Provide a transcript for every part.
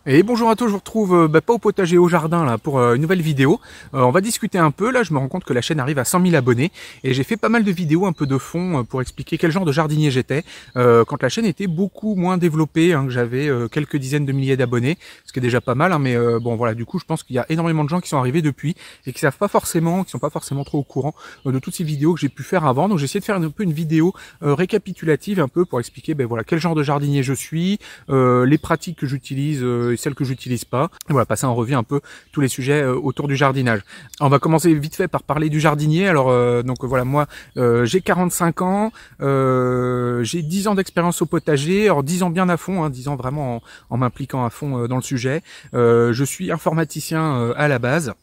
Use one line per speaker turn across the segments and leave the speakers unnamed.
Et bonjour à tous, je vous retrouve pas au potager, au jardin là pour une nouvelle vidéo. On va discuter un peu, là je me rends compte que la chaîne arrive à 100 000 abonnés et j'ai fait pas mal de vidéos un peu de fond pour expliquer quel genre de jardinier j'étais quand la chaîne était beaucoup moins développée, que j'avais quelques dizaines de milliers d'abonnés, ce qui est déjà pas mal, mais bon voilà, du coup je pense qu'il y a énormément de gens qui sont arrivés depuis et qui savent pas forcément, qui sont pas forcément trop au courant de toutes ces vidéos que j'ai pu faire avant. Donc j'ai essayé de faire un peu une vidéo récapitulative un peu pour expliquer voilà quel genre de jardinier je suis, les pratiques que j'utilise, celles que j'utilise pas. Et voilà, passer en revue un peu tous les sujets autour du jardinage. Alors, on va commencer vite fait par parler du jardinier. Alors donc voilà, moi j'ai 45 ans, j'ai 10 ans d'expérience au potager, alors 10 ans bien à fond, 10 ans vraiment en m'impliquant à fond dans le sujet. Je suis informaticien à la base.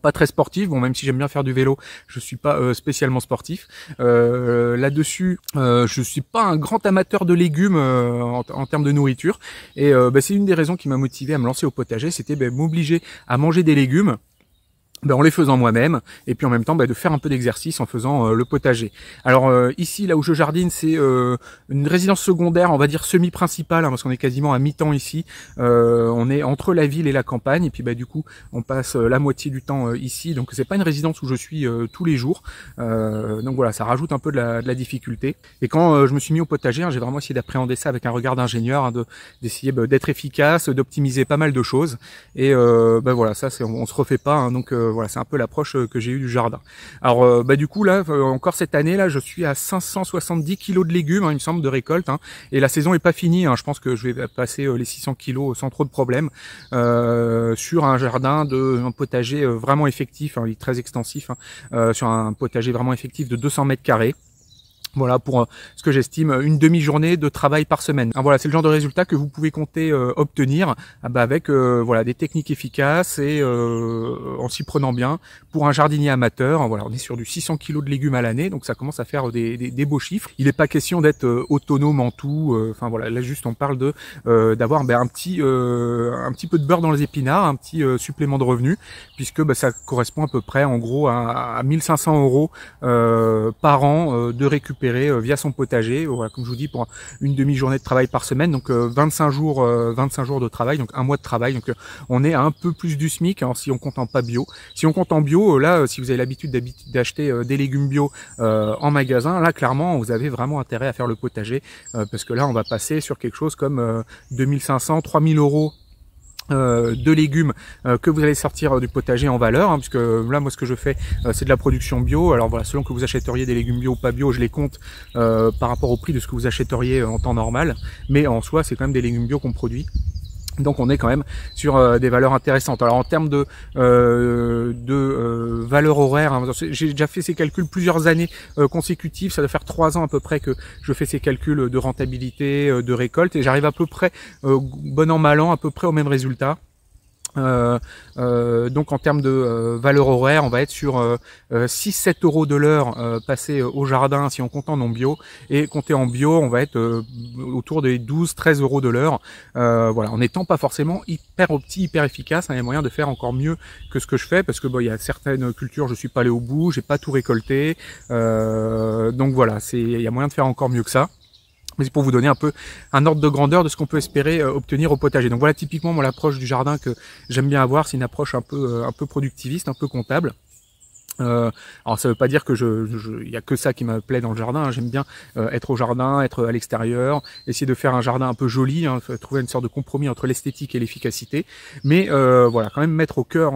Pas très sportif, bon même si j'aime bien faire du vélo, je suis pas spécialement sportif. Là-dessus, je suis pas un grand amateur de légumes en termes de nourriture, et c'est une des raisons qui m'a motivé à me lancer au potager, c'était m'obliger à manger des légumes. En les faisant moi-même, et puis en même temps de faire un peu d'exercice en faisant le potager. Alors ici, là où je jardine, c'est une résidence secondaire, on va dire semi-principale, parce qu'on est quasiment à mi-temps ici. On est entre la ville et la campagne, et puis du coup, on passe la moitié du temps ici, donc c'est pas une résidence où je suis tous les jours. Donc voilà, ça rajoute un peu de la difficulté. Et quand je me suis mis au potager, j'ai vraiment essayé d'appréhender ça avec un regard d'ingénieur, d'essayer d'être efficace, d'optimiser pas mal de choses. Et voilà, ça on se refait pas, donc voilà, c'est un peu l'approche que j'ai eue du jardin. Alors du coup là, encore cette année là, je suis à 570 kilos de légumes, il me semble, de récolte, et la saison est pas finie. Je pense que je vais passer les 600 kilos sans trop de problèmes sur un jardin un potager vraiment effectif, il est très extensif, sur un potager vraiment effectif de 200 mètres carrés. Voilà pour ce que j'estime une demi-journée de travail par semaine. Voilà, c'est le genre de résultat que vous pouvez compter obtenir avec voilà des techniques efficaces et en s'y prenant bien pour un jardinier amateur. Voilà, on est sur du 600 kg de légumes à l'année, donc ça commence à faire des beaux chiffres. Il n'est pas question d'être autonome en tout. Enfin voilà, là juste on parle de d'avoir un petit peu de beurre dans les épinards, un petit supplément de revenus, puisque ça correspond à peu près en gros à 1500 € par an de récupération via son potager, voilà, comme je vous dis, pour une demi-journée de travail par semaine, donc 25 jours de travail, donc un mois de travail, donc on est à un peu plus du SMIC, si on compte en pas bio. Si on compte en bio, là, si vous avez l'habitude d'acheter des légumes bio en magasin, là, clairement, vous avez vraiment intérêt à faire le potager, parce que là, on va passer sur quelque chose comme 2500, 3000 € de légumes que vous allez sortir du potager en valeur, puisque là moi ce que je fais c'est de la production bio. Alors voilà, selon que vous achèteriez des légumes bio ou pas bio, je les compte par rapport au prix de ce que vous achèteriez en temps normal, mais en soi c'est quand même des légumes bio qu'on produit. Donc on est quand même sur des valeurs intéressantes. Alors en termes de valeur horaire, j'ai déjà fait ces calculs plusieurs années consécutives, ça doit faire 3 ans à peu près que je fais ces calculs de rentabilité, de récolte, et j'arrive à peu près, bon an mal an, à peu près au même résultat. Donc en termes de valeur horaire, on va être sur 6-7 € de l'heure passée au jardin si on compte en non bio, et compter en bio on va être autour des 12-13 € de l'heure, voilà, en n'étant pas forcément hyper efficace, il y a moyen de faire encore mieux que ce que je fais, parce que il y a certaines cultures je suis pas allé au bout, j'ai pas tout récolté, donc voilà, il y a moyen de faire encore mieux que ça. Mais c'est pour vous donner un peu un ordre de grandeur de ce qu'on peut espérer obtenir au potager. Donc voilà typiquement moi l'approche du jardin que j'aime bien avoir, c'est une approche un peu productiviste, un peu comptable. Alors ça veut pas dire que y a que ça qui me plaît dans le jardin, j'aime bien être au jardin, être à l'extérieur, essayer de faire un jardin un peu joli, trouver une sorte de compromis entre l'esthétique et l'efficacité, mais voilà, quand même mettre au cœur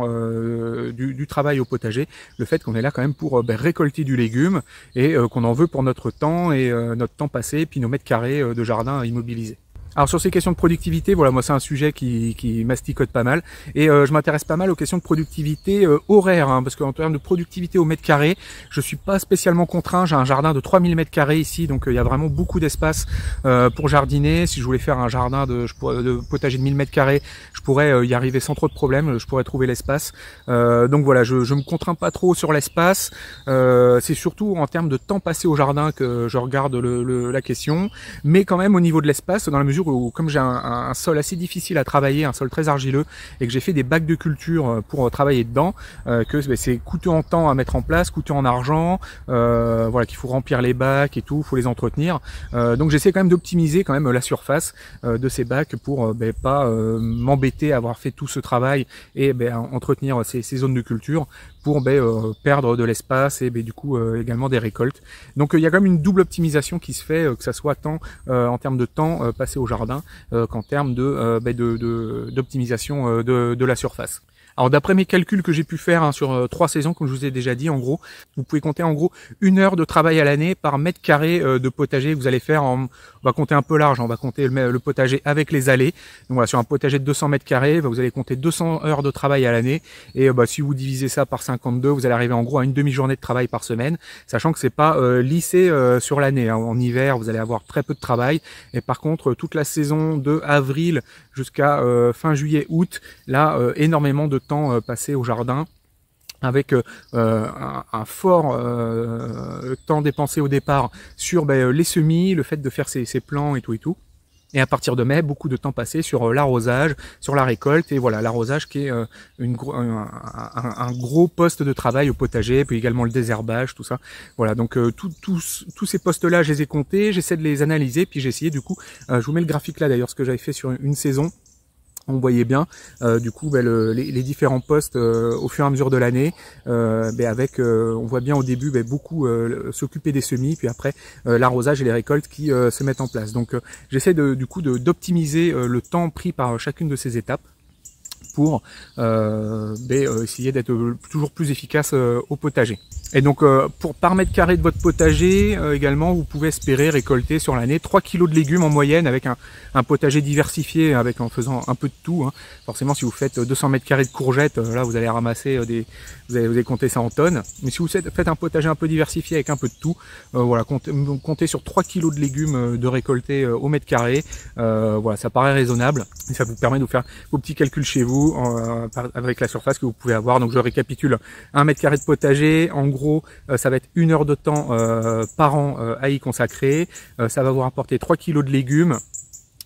du travail au potager le fait qu'on est là quand même pour récolter du légume, et qu'on en veut pour notre temps et notre temps passé, puis nos mètres carrés de jardin immobilisés. Alors sur ces questions de productivité, voilà, moi c'est un sujet qui masticote pas mal, et je m'intéresse pas mal aux questions de productivité horaire, parce qu'en termes de productivité au mètre carré, je suis pas spécialement contraint. J'ai un jardin de 3000 mètres carrés ici, donc il y a vraiment beaucoup d'espace pour jardiner. Si je voulais faire un jardin de potager de 1000 mètres carrés, je pourrais y arriver sans trop de problèmes, je pourrais trouver l'espace. Donc voilà, je me contrains pas trop sur l'espace, c'est surtout en termes de temps passé au jardin que je regarde la question, mais quand même au niveau de l'espace, dans la mesure mesure où, comme j'ai un sol assez difficile à travailler, un sol très argileux, et que j'ai fait des bacs de culture pour travailler dedans, que c'est coûteux en temps à mettre en place, coûteux en argent, voilà, qu'il faut remplir les bacs et tout, faut les entretenir. Donc j'essaie quand même d'optimiser quand même la surface de ces bacs pour pas m'embêter à avoir fait tout ce travail et entretenir ces zones de culture pour perdre de l'espace et du coup également des récoltes. Donc il y a quand même une double optimisation qui se fait, que ça soit tant en termes de temps passé au jardin qu'en termes d'optimisation de la surface. Alors d'après mes calculs que j'ai pu faire sur 3 saisons, comme je vous ai déjà dit, en gros, vous pouvez compter en gros 1 heure de travail à l'année par mètre carré de potager que vous allez faire. On va compter un peu large, on va compter le potager avec les allées. Donc voilà, sur un potager de 200 mètres carrés, vous allez compter 200 heures de travail à l'année. Et si vous divisez ça par 52, vous allez arriver en gros à une demi-journée de travail par semaine, sachant que c'est pas lissé sur l'année. En hiver, vous allez avoir très peu de travail. Et par contre, toute la saison de avril jusqu'à fin juillet, août, là, énormément de temps passé au jardin avec un fort temps dépensé au départ sur les semis, le fait de faire ses plants et tout. Et à partir de mai, beaucoup de temps passé sur l'arrosage, sur la récolte, et voilà, l'arrosage qui est un gros poste de travail au potager, puis également le désherbage, tout ça. Voilà, donc tous ces postes-là, je les ai comptés, j'essaie de les analyser, puis j'ai essayé du coup, je vous mets le graphique là d'ailleurs, ce que j'avais fait sur une saison. On voyait bien du coup les différents postes au fur et à mesure de l'année, avec on voit bien au début beaucoup s'occuper des semis, puis après l'arrosage et les récoltes qui se mettent en place. Donc j'essaie du coup d'optimiser le temps pris par chacune de ces étapes pour essayer d'être toujours plus efficace au potager. Et donc par mètre carré de votre potager également, vous pouvez espérer récolter sur l'année 3 kg de légumes en moyenne avec un potager diversifié, en faisant un peu de tout. Forcément, si vous faites 200 mètres carrés de courgettes, là vous allez ramasser vous allez compter ça en tonnes. Mais si vous faites un potager un peu diversifié avec un peu de tout, voilà, comptez sur 3 kg de légumes de récolter au mètre carré. Voilà, ça paraît raisonnable et ça vous permet de vous faire vos petits calculs chez vous avec la surface que vous pouvez avoir. Donc je récapitule: 1 mètre carré de potager, en gros ça va être 1 heure de temps par an à y consacrer. Ça va vous rapporter 3 kg de légumes.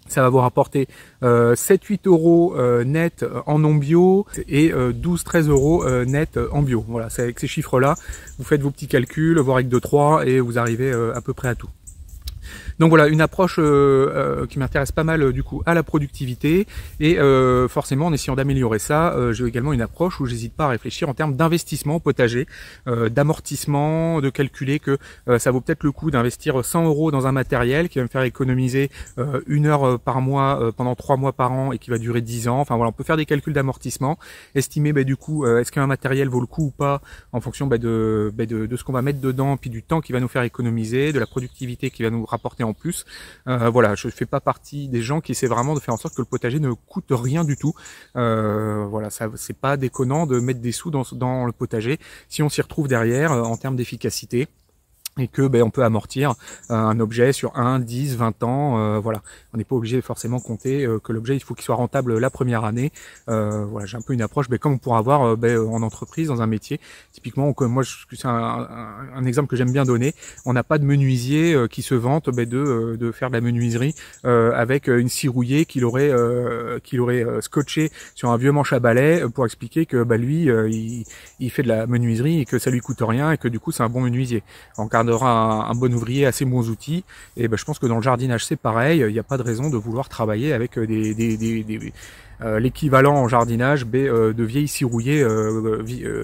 Ça va vous rapporter 7-8 euros net en non bio et 12-13 euros net en bio. Voilà, c'est avec ces chiffres-là, vous faites vos petits calculs, vos règles de 3 et vous arrivez à peu près à tout. Donc voilà, une approche qui m'intéresse pas mal du coup à la productivité et forcément en essayant d'améliorer ça, j'ai également une approche où j'hésite pas à réfléchir en termes d'investissement au potager, d'amortissement, de calculer que ça vaut peut-être le coup d'investir 100 euros dans un matériel qui va me faire économiser 1 heure par mois pendant 3 mois par an et qui va durer 10 ans. Enfin voilà, on peut faire des calculs d'amortissement, estimer du coup est-ce qu'un matériel vaut le coup ou pas en fonction de ce qu'on va mettre dedans, puis du temps qui va nous faire économiser, de la productivité qui va nous rapporter en plus. Voilà, je fais pas partie des gens qui essaient vraiment de faire en sorte que le potager ne coûte rien du tout. Voilà, ça c'est pas déconnant de mettre des sous dans le potager si on s'y retrouve derrière en termes d'efficacité. Et que on peut amortir un objet sur 1, 10, 20 ans, voilà. On n'est pas obligé de forcément compter que l'objet il faut qu'il soit rentable la première année. Voilà, j'ai un peu une approche comme on pourra avoir en entreprise, dans un métier. Typiquement, moi c'est un exemple que j'aime bien donner. On n'a pas de menuisier qui se vante de faire de la menuiserie avec une scie rouillée qu'il aurait scotché sur un vieux manche à balai pour expliquer que lui il fait de la menuiserie et que ça lui coûte rien et que du coup c'est un bon menuisier. En aura un bon ouvrier, assez bons outils, et je pense que dans le jardinage c'est pareil, il n'y a pas de raison de vouloir travailler avec l'équivalent en jardinage de vieilles scies rouillées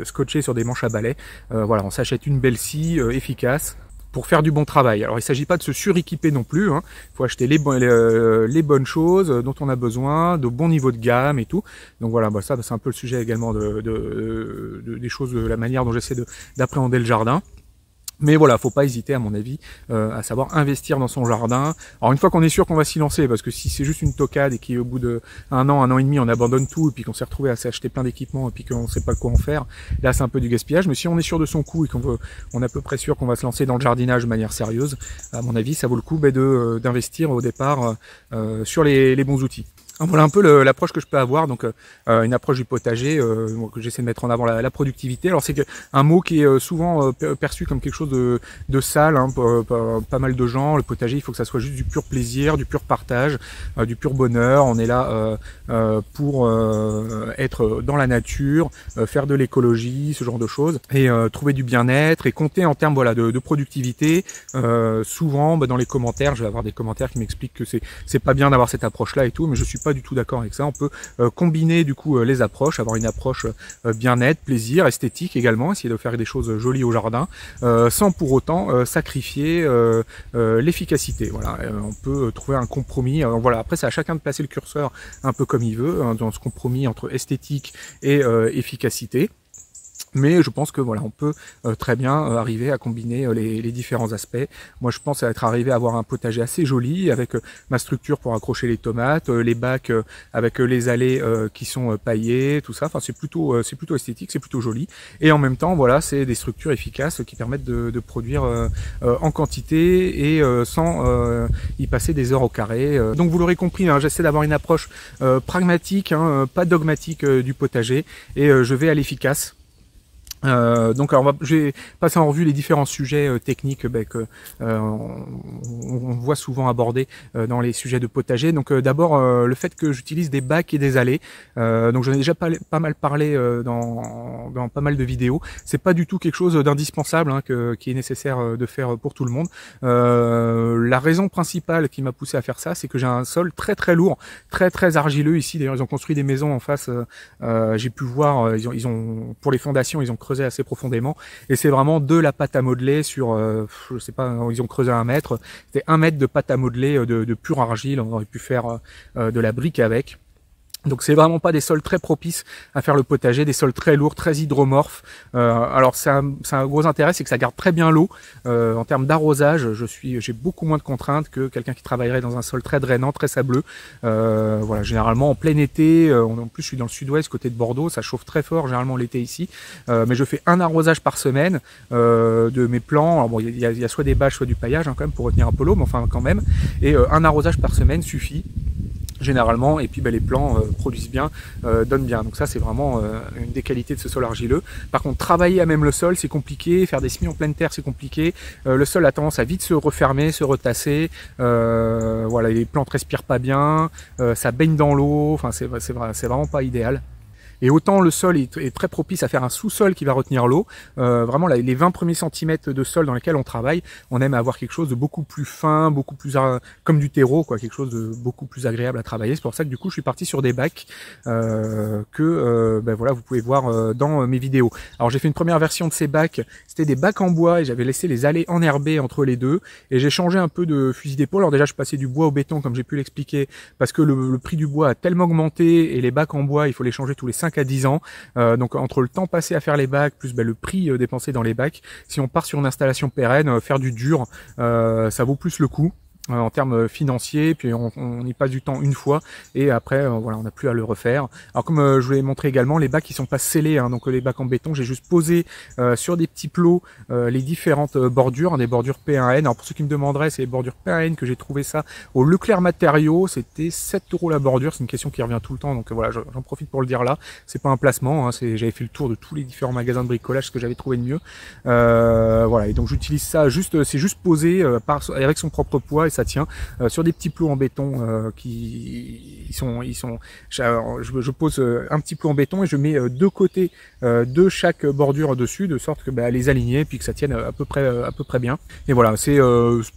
scotchées sur des manches à balai. Voilà, on s'achète une belle scie efficace pour faire du bon travail. Alors il ne s'agit pas de se suréquiper non plus, il faut acheter les bonnes choses dont on a besoin, de bons niveaux de gamme et tout. Donc voilà, ça c'est un peu le sujet également des choses, de la manière dont j'essaie d'appréhender le jardin. Mais voilà, faut pas hésiter à mon avis à savoir investir dans son jardin. Alors une fois qu'on est sûr qu'on va s'y lancer, parce que si c'est juste une tocade et qu'au bout de un an et demi on abandonne tout et puis qu'on s'est retrouvé à s'acheter plein d'équipements et puis qu'on sait pas quoi en faire, là c'est un peu du gaspillage. Mais si on est sûr de son coup et on est à peu près sûr qu'on va se lancer dans le jardinage de manière sérieuse, à mon avis ça vaut le coup d'investir au départ sur les bons outils. Voilà un peu l'approche que je peux avoir, donc une approche du potager que j'essaie de mettre en avant la productivité. Alors c'est un mot qui est souvent perçu comme quelque chose de sale, hein, pas mal de gens. Le potager, il faut que ça soit juste du pur plaisir, du pur partage, du pur bonheur. On est là pour être dans la nature, faire de l'écologie, ce genre de choses, et trouver du bien-être et compter en termes voilà de productivité. Souvent dans les commentaires, je vais avoir des commentaires qui m'expliquent que c'est pas bien d'avoir cette approche-là et tout, mais je suis pas du tout d'accord avec ça. On peut combiner du coup les approches, avoir une approche bien-être, plaisir, esthétique également, essayer de faire des choses jolies au jardin, sans pour autant sacrifier l'efficacité. Voilà, on peut trouver un compromis. Voilà, après c'est à chacun de placer le curseur un peu comme il veut, hein, dans ce compromis entre esthétique et efficacité. Mais je pense que voilà, on peut très bien arriver à combiner les différents aspects. Moi, je pense être arrivé à avoir un potager assez joli avec ma structure pour accrocher les tomates, les bacs avec les allées qui sont paillées, tout ça. Enfin, c'est plutôt esthétique, c'est plutôt joli. Et en même temps, voilà, c'est des structures efficaces qui permettent de produire en quantité et sans y passer des heures au carré. Donc, vous l'aurez compris, hein, j'essaie d'avoir une approche pragmatique, hein, pas dogmatique du potager, et je vais à l'efficace. Donc alors je vais passer en revue les différents sujets techniques que on voit souvent abordés dans les sujets de potager. Donc d'abord le fait que j'utilise des bacs et des allées. Donc j'en ai déjà pas mal parlé dans pas mal de vidéos. C'est pas du tout quelque chose d'indispensable, hein, qui est nécessaire de faire pour tout le monde. La raison principale qui m'a poussé à faire ça, c'est que j'ai un sol très lourd, très argileux ici. D'ailleurs ils ont construit des maisons en face. J'ai pu voir, ils ont pour les fondations ils ont creusé assez profondément, et c'est vraiment de la pâte à modeler sur je sais pas, ils ont creusé 1 mètre, c'était 1 mètre de pâte à modeler de pure argile. On aurait pu faire de la brique avec. Donc c'est vraiment pas des sols très propices à faire le potager, des sols très lourds, très hydromorphes. Alors c'est un gros intérêt, c'est que ça garde très bien l'eau. En termes d'arrosage, j'ai beaucoup moins de contraintes que quelqu'un qui travaillerait dans un sol très drainant, très sableux. Voilà, généralement en plein été, en plus je suis dans le sud-ouest, côté de Bordeaux, ça chauffe très fort généralement l'été ici. Mais je fais un arrosage par semaine de mes plants. Alors bon, il y a soit des bâches, soit du paillage, hein, quand même pour retenir un peu l'eau, mais enfin quand même. Et un arrosage par semaine suffit généralement, et puis les plants produisent bien, donnent bien. Donc ça c'est vraiment une des qualités de ce sol argileux. Par contre, travailler à même le sol c'est compliqué, faire des semis en pleine terre c'est compliqué, le sol a tendance à vite se refermer, se retasser, voilà, les plantes respirent pas bien, ça baigne dans l'eau, enfin c'est vraiment pas idéal. Et autant le sol est très propice à faire un sous-sol qui va retenir l'eau, vraiment les 20 premiers centimètres de sol dans lesquels on travaille, on aime avoir quelque chose de beaucoup plus fin, beaucoup plus comme du terreau, quoi, quelque chose de beaucoup plus agréable à travailler. C'est pour ça que du coup je suis parti sur des bacs voilà, vous pouvez voir dans mes vidéos. Alors j'ai fait une première version de ces bacs, c'était des bacs en bois et j'avais laissé les allées enherbées entre les deux, et j'ai changé un peu de fusil d'épaule. Alors déjà je passais du bois au béton comme j'ai pu l'expliquer, parce que le prix du bois a tellement augmenté, et les bacs en bois il faut les changer tous les 5 à 10 ans. Donc entre le temps passé à faire les bacs plus le prix dépensé dans les bacs, si on part sur une installation pérenne, faire du dur, ça vaut plus le coup en termes financiers, puis on y passe du temps une fois, et après voilà, on n'a plus à le refaire. Alors comme je vous l'ai montré également, les bacs ils sont pas scellés, hein, donc les bacs en béton, j'ai juste posé sur des petits plots les différentes bordures, hein, des bordures P1N. Alors pour ceux qui me demanderaient, c'est les bordures P1N que j'ai trouvé ça au Leclerc Matériaux, c'était 7 € la bordure. C'est une question qui revient tout le temps, donc voilà, j'en profite pour le dire là, c'est pas un placement, hein, j'avais fait le tour de tous les différents magasins de bricolage, ce que j'avais trouvé de mieux. Voilà, et donc j'utilise ça juste, c'est juste posé avec son propre poids, ça tient sur des petits plots en béton je pose un petit plot en béton et je mets deux côtés de chaque bordure dessus, de sorte que les aligner puis que ça tienne à peu près bien. Et voilà, c'est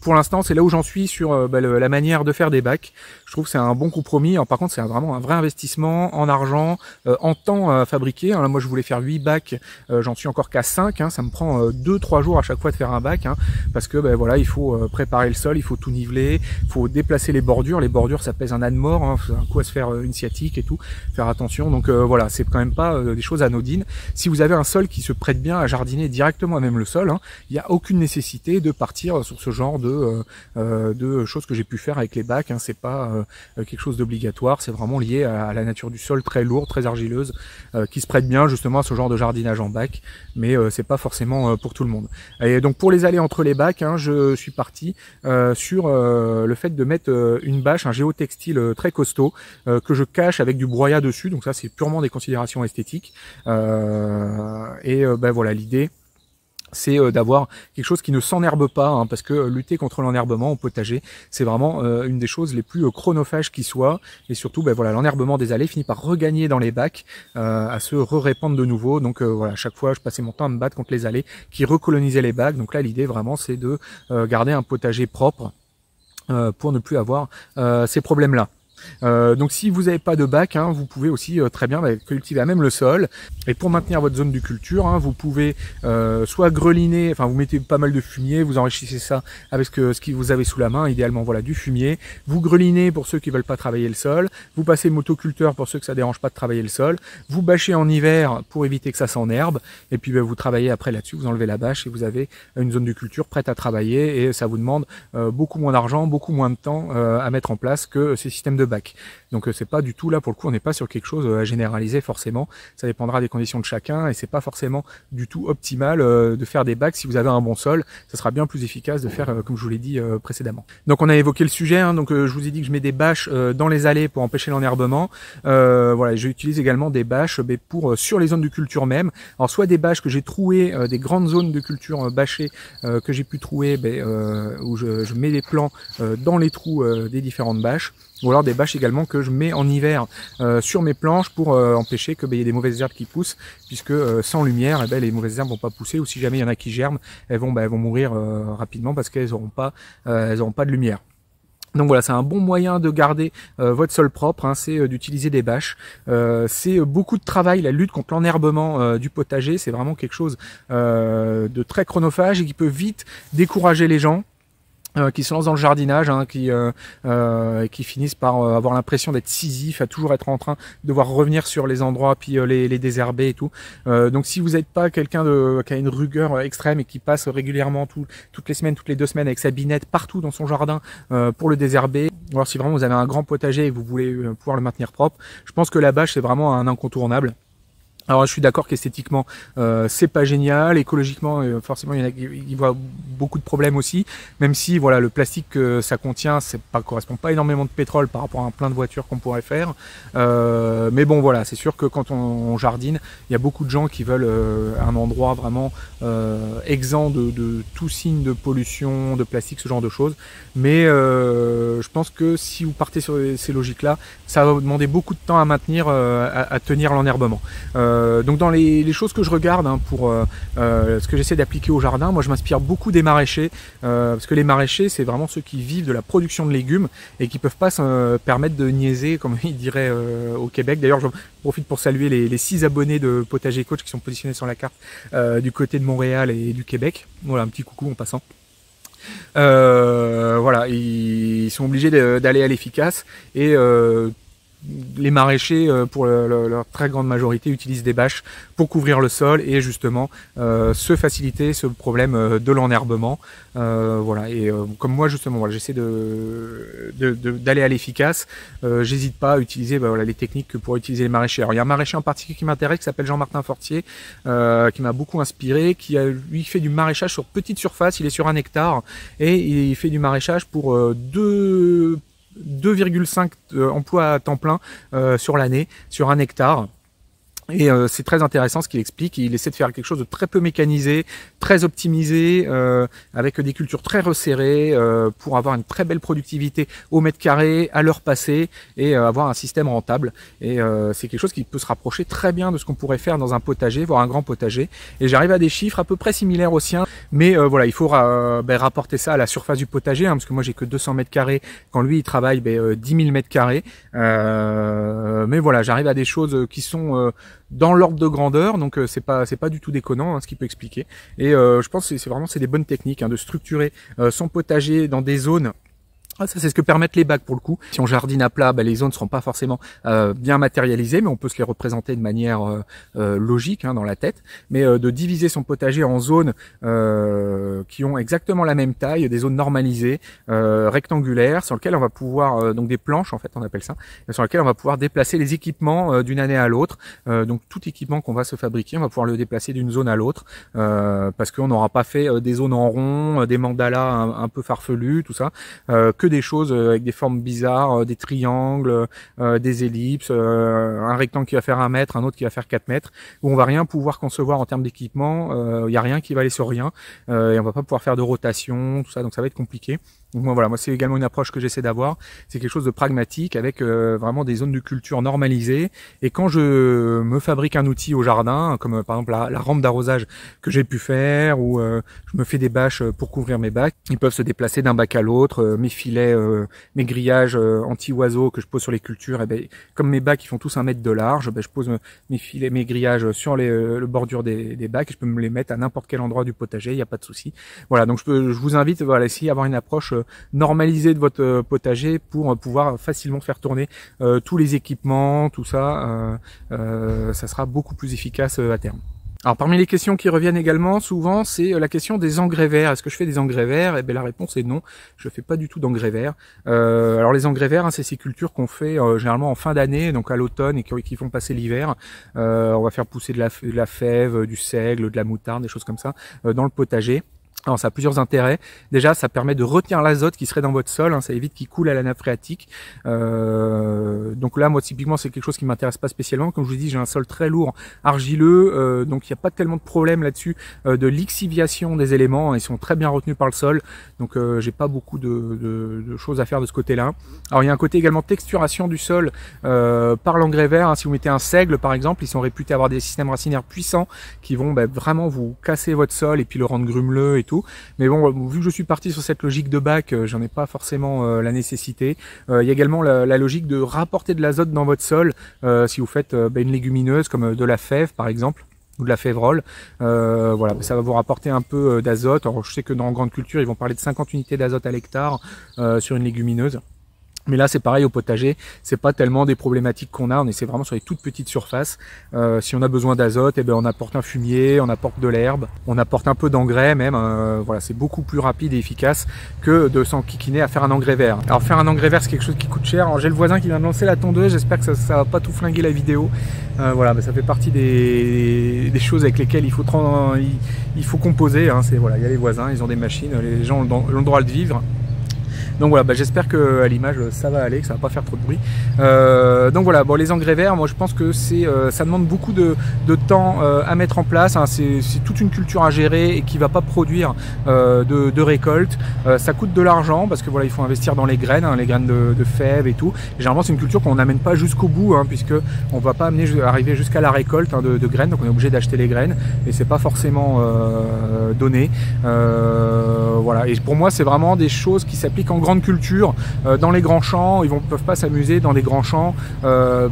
pour l'instant c'est là où j'en suis sur la manière de faire des bacs. Je trouve que c'est un bon compromis. Alors, par contre c'est vraiment un vrai investissement en argent, en temps à fabriquer. Alors, moi je voulais faire 8 bacs, j'en suis encore qu'à 5, hein. Ça me prend 2-3 jours à chaque fois de faire un bac, hein, parce que voilà, il faut préparer le sol, il faut tout niveler, il faut déplacer les bordures ça pèse un âne mort, hein, un coup à se faire une sciatique et tout, faire attention. Donc voilà, c'est quand même pas des choses anodines. Si vous avez un sol qui se prête bien à jardiner directement à même le sol, hein, il n'y a aucune nécessité de partir sur ce genre de choses que j'ai pu faire avec les bacs, hein. C'est pas quelque chose d'obligatoire, c'est vraiment lié à la nature du sol très lourde, très argileuse, qui se prête bien justement à ce genre de jardinage en bac, mais c'est pas forcément pour tout le monde. Et donc pour les allées entre les bacs, hein, je suis parti sur le fait de mettre une bâche, un géotextile très costaud que je cache avec du broyat dessus. Donc ça c'est purement des considérations esthétiques. Ben voilà, l'idée c'est d'avoir quelque chose qui ne s'enherbe pas, hein, parce que lutter contre l'enherbement au potager, c'est vraiment une des choses les plus chronophages qui soit, et surtout ben voilà, l'enherbement des allées finit par regagner dans les bacs, à se répandre de nouveau. Donc voilà, à chaque fois je passais mon temps à me battre contre les allées qui recolonisaient les bacs. Donc là l'idée vraiment c'est de garder un potager propre pour ne plus avoir ces problèmes là. Donc si vous n'avez pas de bac, hein, vous pouvez aussi très bien cultiver à même le sol. Et pour maintenir votre zone de culture, hein, vous pouvez soit greliner, enfin vous mettez pas mal de fumier, vous enrichissez ça avec ce que vous avez sous la main, idéalement voilà du fumier. Vous grelinez pour ceux qui veulent pas travailler le sol, vous passez motoculteur pour ceux que ça dérange pas de travailler le sol, vous bâchez en hiver pour éviter que ça s'enherbe, et puis vous travaillez après là-dessus, vous enlevez la bâche et vous avez une zone de culture prête à travailler, et ça vous demande beaucoup moins d'argent, beaucoup moins de temps à mettre en place que ces systèmes de bac. Donc c'est pas du tout là pour le coup, on n'est pas sur quelque chose à généraliser forcément, ça dépendra des conditions de chacun, et c'est pas forcément du tout optimal de faire des bacs. Si vous avez un bon sol, ça sera bien plus efficace de faire comme je vous l'ai dit précédemment. Donc on a évoqué le sujet, hein, donc je vous ai dit que je mets des bâches dans les allées pour empêcher l'enherbement. Voilà, j'utilise également des bâches pour sur les zones de culture même. Alors soit des bâches que j'ai trouées, des grandes zones de culture bâchées que j'ai pu trouver, où je mets les plants dans les trous des différentes bâches, ou alors des bâches également que je mets en hiver sur mes planches pour empêcher que y ait des mauvaises herbes qui poussent, puisque sans lumière, les mauvaises herbes vont pas pousser, ou si jamais il y en a qui germent, elles vont mourir rapidement parce qu'elles auront pas de lumière. Donc voilà, c'est un bon moyen de garder votre sol propre, hein, c'est d'utiliser des bâches. C'est beaucoup de travail, la lutte contre l'enherbement du potager, c'est vraiment quelque chose de très chronophage et qui peut vite décourager les gens qui se lancent dans le jardinage, hein, qui finissent par avoir l'impression d'être Sisyphe, à toujours être en train de devoir revenir sur les endroits puis les désherber et tout. Donc si vous n'êtes pas quelqu'un qui a une rigueur extrême et qui passe régulièrement toutes les semaines, toutes les 2 semaines avec sa binette partout dans son jardin pour le désherber, ou alors si vraiment vous avez un grand potager et que vous voulez pouvoir le maintenir propre, je pense que la bâche c'est vraiment un incontournable. Alors je suis d'accord qu'esthétiquement c'est pas génial, écologiquement forcément il y en a qui voient beaucoup de problèmes aussi, même si voilà le plastique que ça contient correspond pas énormément de pétrole par rapport à un plein de voitures qu'on pourrait faire, mais bon voilà, c'est sûr que quand on jardine, il y a beaucoup de gens qui veulent un endroit vraiment exempt de tout signe de pollution, de plastique, ce genre de choses, mais je pense que si vous partez sur ces logiques là, ça va vous demander beaucoup de temps à maintenir, à tenir l'enherbement. Donc dans les choses que je regarde, hein, pour ce que j'essaie d'appliquer au jardin, moi je m'inspire beaucoup des maraîchers, parce que les maraîchers c'est vraiment ceux qui vivent de la production de légumes et qui peuvent pas se permettre de niaiser, comme ils diraient au Québec. D'ailleurs je profite pour saluer les 6 abonnés de Potager Coach qui sont positionnés sur la carte du côté de Montréal et du Québec. Voilà, un petit coucou en passant. Voilà, ils sont obligés d'aller à l'efficace, et les maraîchers, pour leur très grande majorité, utilisent des bâches pour couvrir le sol et justement se faciliter ce problème de l'enherbement. Voilà, et comme moi justement, voilà, j'essaie d'aller à l'efficace. J'hésite pas à utiliser voilà, les techniques que pourraient utiliser les maraîchers. Alors, il y a un maraîcher en particulier qui m'intéresse, qui s'appelle Jean-Martin Fortier, qui m'a beaucoup inspiré, lui fait du maraîchage sur petite surface, il est sur 1 hectare, et il fait du maraîchage pour 2,5 emplois à temps plein sur l'année, sur 1 hectare. Et c'est très intéressant ce qu'il explique. Il essaie de faire quelque chose de très peu mécanisé, très optimisé, avec des cultures très resserrées, pour avoir une très belle productivité au mètre carré, à l'heure passée, et avoir un système rentable. Et c'est quelque chose qui peut se rapprocher très bien de ce qu'on pourrait faire dans un potager, voire un grand potager. Et j'arrive à des chiffres à peu près similaires aux siens, mais voilà, il faut rapporter ça à la surface du potager, hein, parce que moi j'ai que 200 mètres carrés, quand lui il travaille 10 000 mètres carrés. Mais voilà, j'arrive à des choses qui sont dans l'ordre de grandeur, donc c'est pas du tout déconnant, hein, ce qu'il peut expliquer. Et je pense que c'est des bonnes techniques, hein, de structurer son potager dans des zones Ah, ça c'est ce que permettent les bacs pour le coup. Si on jardine à plat, les zones ne seront pas forcément bien matérialisées, mais on peut se les représenter de manière logique dans la tête. Mais de diviser son potager en zones qui ont exactement la même taille, des zones normalisées, rectangulaires, sur lesquelles on va pouvoir, donc des planches en fait on appelle ça, sur lesquelles on va pouvoir déplacer les équipements d'une année à l'autre. Donc tout équipement qu'on va se fabriquer, on va pouvoir le déplacer d'une zone à l'autre, parce qu'on n'aura pas fait des zones en rond, des mandalas un peu farfelus, tout ça, que des choses avec des formes bizarres, des triangles, des ellipses, un rectangle qui va faire 1 mètre, un autre qui va faire 4 mètres, où on va rien pouvoir concevoir en termes d'équipement, il n'y a rien qui va aller sur rien, et on va pas pouvoir faire de rotation, tout ça, donc ça va être compliqué. Donc voilà, moi c'est également une approche que j'essaie d'avoir, c'est quelque chose de pragmatique avec vraiment des zones de culture normalisées, et quand je me fabrique un outil au jardin, comme par exemple la rampe d'arrosage que j'ai pu faire, ou je me fais des bâches pour couvrir mes bacs, ils peuvent se déplacer d'un bac à l'autre, mes filets, mes grillages anti-oiseaux que je pose sur les cultures, et comme mes bacs ils font tous 1 mètre de large, je pose mes filets, mes grillages sur le bordure des bacs, et je peux me les mettre à n'importe quel endroit du potager, il n'y a pas de souci. Voilà, donc je vous invite à essayer d'avoir une approche normalisée de votre potager pour pouvoir facilement faire tourner tous les équipements, tout ça, ça sera beaucoup plus efficace à terme. Alors parmi les questions qui reviennent également souvent, c'est la question des engrais verts. Est-ce que je fais des engrais verts? La réponse est non, je fais pas du tout d'engrais verts. Alors les engrais verts, c'est ces cultures qu'on fait généralement en fin d'année, donc à l'automne, et qui font passer l'hiver. On va faire pousser de la fève, du seigle, de la moutarde, des choses comme ça dans le potager. Alors ça a plusieurs intérêts. Déjà, ça permet de retenir l'azote qui serait dans votre sol, ça évite qu'il coule à la nappe phréatique. Donc là, moi typiquement, c'est quelque chose qui m'intéresse pas spécialement. Comme je vous dis, j'ai un sol très lourd, argileux, donc il n'y a pas tellement de problème là-dessus de lixiviation des éléments. Ils sont très bien retenus par le sol, donc j'ai pas beaucoup de choses à faire de ce côté-là. Alors il y a un côté également texturation du sol par l'engrais vert. Si vous mettez un seigle par exemple, ils sont réputés avoir des systèmes racinaires puissants qui vont vraiment vous casser votre sol et puis le rendre grumeleux et tout. Mais bon, vu que je suis parti sur cette logique de bac, j'en ai pas forcément la nécessité. Il y a également la logique de rapporter de l'azote dans votre sol si vous faites une légumineuse comme de la fève par exemple, ou de la févrole. Voilà, ça va vous rapporter un peu d'azote. Alors je sais que dans grande culture, ils vont parler de 50 unités d'azote à l'hectare sur une légumineuse. Mais là c'est pareil au potager, c'est pas tellement des problématiques qu'on a, on essaie vraiment sur les toutes petites surfaces. Si on a besoin d'azote, on apporte un fumier, on apporte de l'herbe, on apporte un peu d'engrais même. Voilà, c'est beaucoup plus rapide et efficace que de s'enquiquiner à faire un engrais vert. Alors faire un engrais vert c'est quelque chose qui coûte cher. Alors j'ai le voisin qui vient de lancer la tondeuse, j'espère que ça va pas tout flinguer la vidéo. Voilà, ça fait partie des choses avec lesquelles il faut composer. Voilà, il y a les voisins, ils ont des machines, les gens ont le droit de vivre. Donc voilà, j'espère que à l'image ça va aller, que ça va pas faire trop de bruit. Donc voilà, les engrais verts, moi je pense que ça demande beaucoup de temps à mettre en place. C'est toute une culture à gérer et qui va pas produire de récolte. Ça coûte de l'argent parce que voilà, il faut investir dans les graines de fèves et tout. Et généralement c'est une culture qu'on n'amène pas jusqu'au bout, puisque on va pas arriver jusqu'à la récolte de graines, donc on est obligé d'acheter les graines et c'est pas forcément donné. Voilà, et pour moi c'est vraiment des choses qui s'appliquent en grande culture, dans les grands champs. Ils peuvent pas s'amuser dans des grands champs à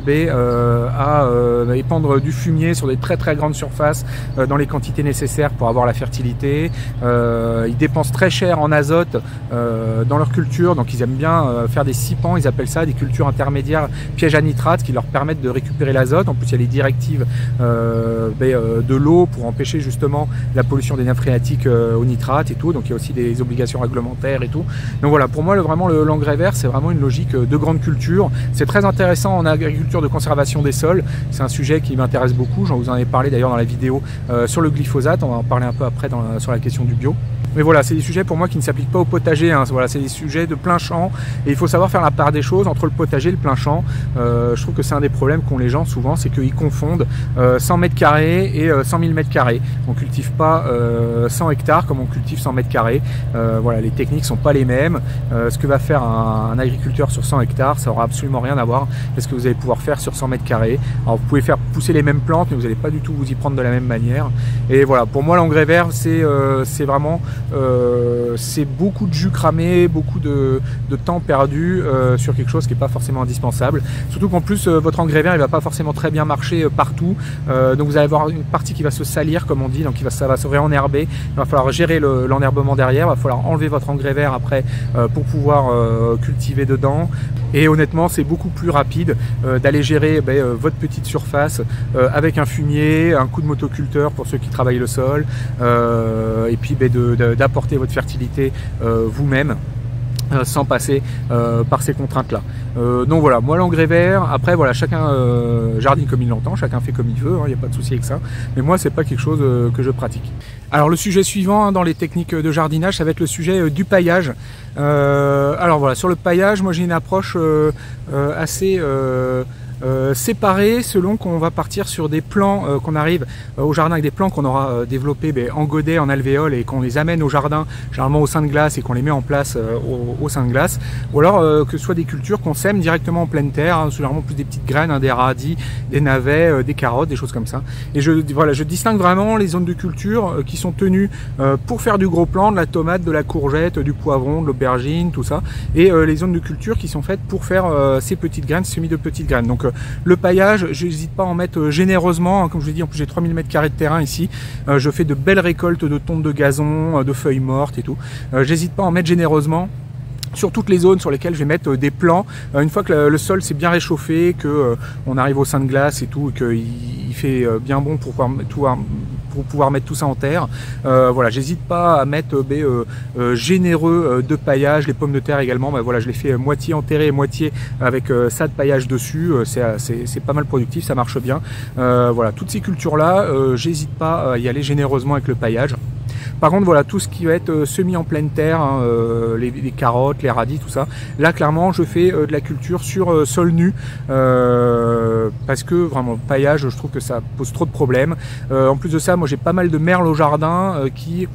épandre du fumier sur des très très grandes surfaces dans les quantités nécessaires pour avoir la fertilité. Ils dépensent très cher en azote dans leur culture, donc ils aiment bien faire des sipans, ils appellent ça des cultures intermédiaires pièges à nitrate qui leur permettent de récupérer l'azote. En plus il y a les directives de l'eau pour empêcher justement la pollution des nappes phréatiques au nitrate et tout, donc il y a aussi des obligations réglementaires et tout. Donc voilà, pour moi vraiment l'engrais vert c'est vraiment une logique de grande culture. C'est très intéressant en agriculture de conservation des sols, c'est un sujet qui m'intéresse beaucoup, j'en vous en ai parlé d'ailleurs dans la vidéo sur le glyphosate, on va en parler un peu après sur la question du bio. Mais voilà, c'est des sujets pour moi qui ne s'appliquent pas au potager, Voilà, c'est des sujets de plein champ et il faut savoir faire la part des choses entre le potager et le plein champ. Je trouve que c'est un des problèmes qu'ont les gens souvent, c'est qu'ils confondent 100 mètres carrés et 100 000 mètres carrés. On cultive pas 100 hectares comme on cultive 100 mètres carrés. Voilà, les techniques sont pas les mêmes. Ce que va faire un agriculteur sur 100 hectares, ça aura absolument rien à voir avec ce que vous allez pouvoir faire sur 100 mètres carrés. Alors vous pouvez faire pousser les mêmes plantes, mais vous n'allez pas du tout vous y prendre de la même manière. Et voilà, pour moi l'engrais vert c'est vraiment c'est beaucoup de jus cramé, beaucoup de temps perdu sur quelque chose qui n'est pas forcément indispensable. Surtout qu'en plus votre engrais vert il va pas forcément très bien marcher partout, donc vous allez avoir une partie qui va se salir comme on dit, donc ça va se réenherber. Il va falloir gérer l'enherbement derrière, il va falloir enlever votre engrais vert après pour pouvoir cultiver dedans. Et honnêtement c'est beaucoup plus rapide d'aller gérer votre petite surface avec un fumier, un coup de motoculteur pour ceux qui travaillent le sol, et puis d'apporter votre fertilité vous-même sans passer par ces contraintes-là. Donc voilà, moi l'engrais vert, après voilà, chacun jardine comme il l'entend, chacun fait comme il veut, il n'y a pas de souci avec ça, mais moi c'est pas quelque chose que je pratique. Alors le sujet suivant dans les techniques de jardinage, ça va être le sujet du paillage. Alors voilà, sur le paillage, moi j'ai une approche assez séparés selon qu'on va partir sur des plants qu'on arrive au jardin avec des plants qu'on aura développés en godet, en alvéole et qu'on les amène au jardin généralement au sein de glace et qu'on les met en place au sein de glace, ou alors que ce soit des cultures qu'on sème directement en pleine terre, généralement plus des petites graines, des radis, des navets, des carottes, des choses comme ça. Et je distingue vraiment les zones de culture qui sont tenues pour faire du gros plant, de la tomate, de la courgette, du poivron, de l'aubergine, tout ça, et les zones de culture qui sont faites pour faire ces petites graines, semis de petites graines. Donc le paillage, je n'hésite pas à en mettre généreusement, comme je vous l'ai dit, en plus j'ai 3000 m² de terrain ici, je fais de belles récoltes de tontes de gazon, de feuilles mortes et tout, j'hésite pas à en mettre généreusement sur toutes les zones sur lesquelles je vais mettre des plants. Une fois que le sol s'est bien réchauffé, que on arrive au sein de glace et tout, et qu'il fait bien bon pour pouvoir mettre tout ça en terre, voilà, j'hésite pas à mettre généreux de paillage. Les pommes de terre également, voilà, je les fais moitié enterrées et moitié avec ça de paillage dessus, c'est pas mal productif, ça marche bien. Voilà, toutes ces cultures là, j'hésite pas à y aller généreusement avec le paillage. Par contre, voilà, tout ce qui va être semis en pleine terre, les carottes, les radis, tout ça, là clairement je fais de la culture sur sol nu, parce que vraiment le paillage, je trouve que ça pose trop de problèmes. En plus de ça, moi j'ai pas mal de merles au jardin qui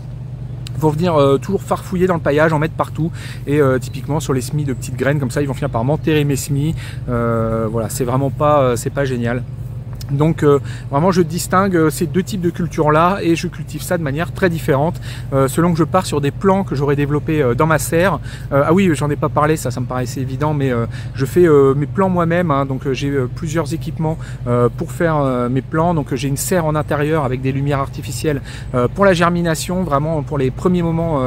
vont venir toujours farfouiller dans le paillage, en mettre partout, et typiquement sur les semis de petites graines comme ça, ils vont finir par m'enterrer mes semis. Voilà, c'est vraiment pas, c'est pas génial. Donc vraiment je distingue ces deux types de cultures là et je cultive ça de manière très différente selon que je pars sur des plants que j'aurais développés dans ma serre. Ah oui, j'en ai pas parlé, ça me paraissait évident, mais je fais mes plants moi-même, donc j'ai plusieurs équipements pour faire mes plants. Donc j'ai une serre en intérieur avec des lumières artificielles pour la germination, vraiment pour les premiers moments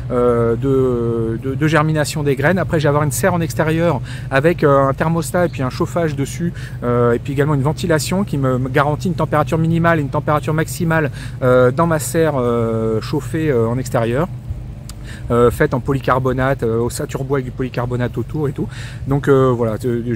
de germination des graines. Après je vais avoir une serre en extérieur avec un thermostat et puis un chauffage dessus, et puis également une ventilation qui me garantit une température minimale et une température maximale dans ma serre chauffée en extérieur. Faite en polycarbonate, au saturbois avec du polycarbonate autour et tout. Donc voilà, c'est des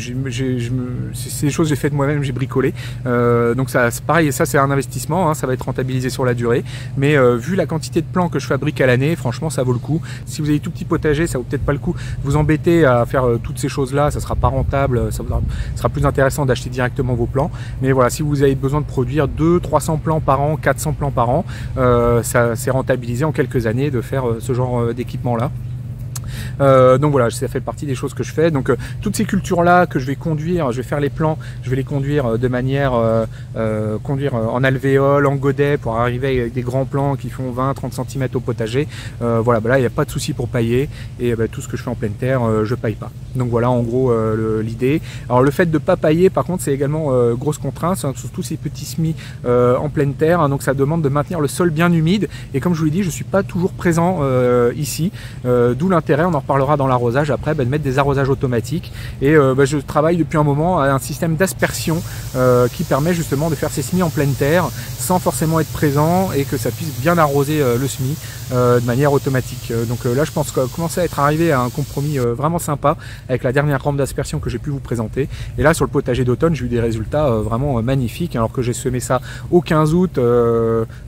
choses que j'ai faites moi-même, j'ai bricolé. Donc ça, c'est pareil, et ça c'est un investissement, ça va être rentabilisé sur la durée. Mais vu la quantité de plants que je fabrique à l'année, franchement ça vaut le coup. Si vous avez tout petit potager, ça vaut peut-être pas le coup de vous embêter à faire toutes ces choses-là, ça sera pas rentable, ça sera plus intéressant d'acheter directement vos plants. Mais voilà, si vous avez besoin de produire 200-300 plants par an, 400 plants par an, ça c'est rentabilisé en quelques années de faire ce genre d'équipement là. Donc voilà, ça fait partie des choses que je fais. Donc toutes ces cultures là que je vais conduire, je vais faire les plants, je vais les conduire de manière conduire en alvéole, en godet, pour arriver avec des grands plants qui font 20-30 cm au potager. Voilà, là il n'y a pas de souci pour pailler, et tout ce que je fais en pleine terre, je paille pas. Donc voilà en gros l'idée. Alors le fait de pas pailler par contre c'est également grosse contrainte, surtout ces petits semis en pleine terre, donc ça demande de maintenir le sol bien humide, et comme je vous l'ai dit, je suis pas toujours présent ici, d'où l'intérêt, on en reparlera dans l'arrosage après, de mettre des arrosages automatiques. Et je travaille depuis un moment à un système d'aspersion qui permet justement de faire ces semis en pleine terre sans forcément être présent, et que ça puisse bien arroser le semis de manière automatique. Donc là je pense qu'on commence à être arrivé à un compromis vraiment sympa avec la dernière rampe d'aspersion que j'ai pu vous présenter. Et là sur le potager d'automne, j'ai eu des résultats vraiment magnifiques, alors que j'ai semé ça au 15 août,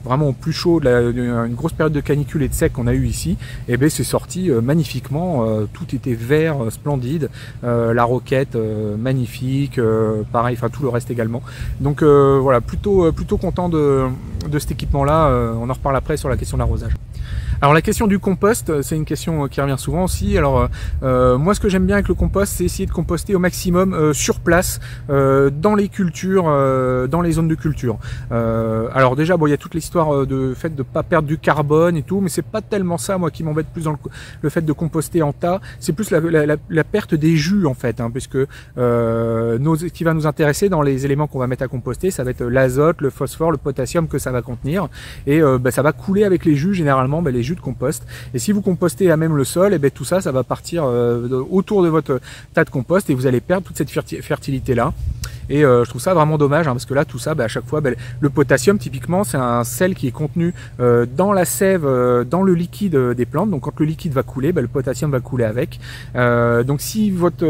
vraiment au plus chaud une grosse période de canicule et de sec qu'on a eu ici. Et bien c'est sorti magnifiquement, tout était vert, splendide, la roquette magnifique, pareil, enfin tout le reste également. Donc voilà, plutôt content de cet équipement là. On en reparle après sur la question de l'arrosage. Alors la question du compost, c'est une question qui revient souvent aussi. Alors moi ce que j'aime bien avec le compost, c'est essayer de composter au maximum sur place, dans les cultures, dans les zones de culture. Alors déjà bon, il y a toute l'histoire de fait de pas perdre du carbone et tout, mais c'est pas tellement ça moi qui m'embête plus dans le fait de composter en tas. C'est plus la perte des jus en fait, hein, puisque ce qui va nous intéresser dans les éléments qu'on va mettre à composter, ça va être l'azote, le phosphore, le potassium que ça va contenir, et ça va couler avec les jus généralement, les jus de compost. Et si vous compostez à même le sol, et tout ça, ça va partir autour de votre tas de compost et vous allez perdre toute cette fertilité là. Et je trouve ça vraiment dommage, hein, parce que là tout ça, à chaque fois, le potassium typiquement c'est un sel qui est contenu dans la sève, dans le liquide des plantes. Donc quand le liquide va couler, le potassium va couler avec. Donc si votre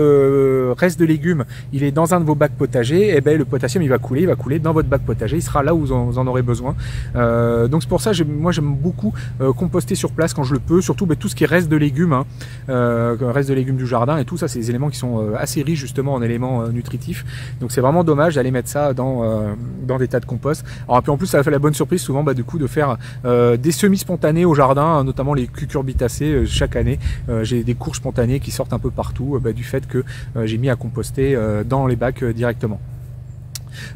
reste de légumes il est dans un de vos bacs potagers, le potassium il va couler dans votre bac potager, il sera là où vous en aurez besoin. Donc c'est pour ça moi j'aime beaucoup composter sur place quand je le peux, surtout tout ce qui reste de légumes, hein, reste de légumes du jardin et tout ça, c'est des éléments qui sont assez riches justement en éléments nutritifs. Donc c'est vraiment dommage d'aller mettre ça dans des tas de compost. Alors puis en plus ça a fait la bonne surprise souvent du coup de faire des semis spontanés au jardin, notamment les cucurbitacées. Chaque année j'ai des courges spontanées qui sortent un peu partout du fait que j'ai mis à composter dans les bacs directement.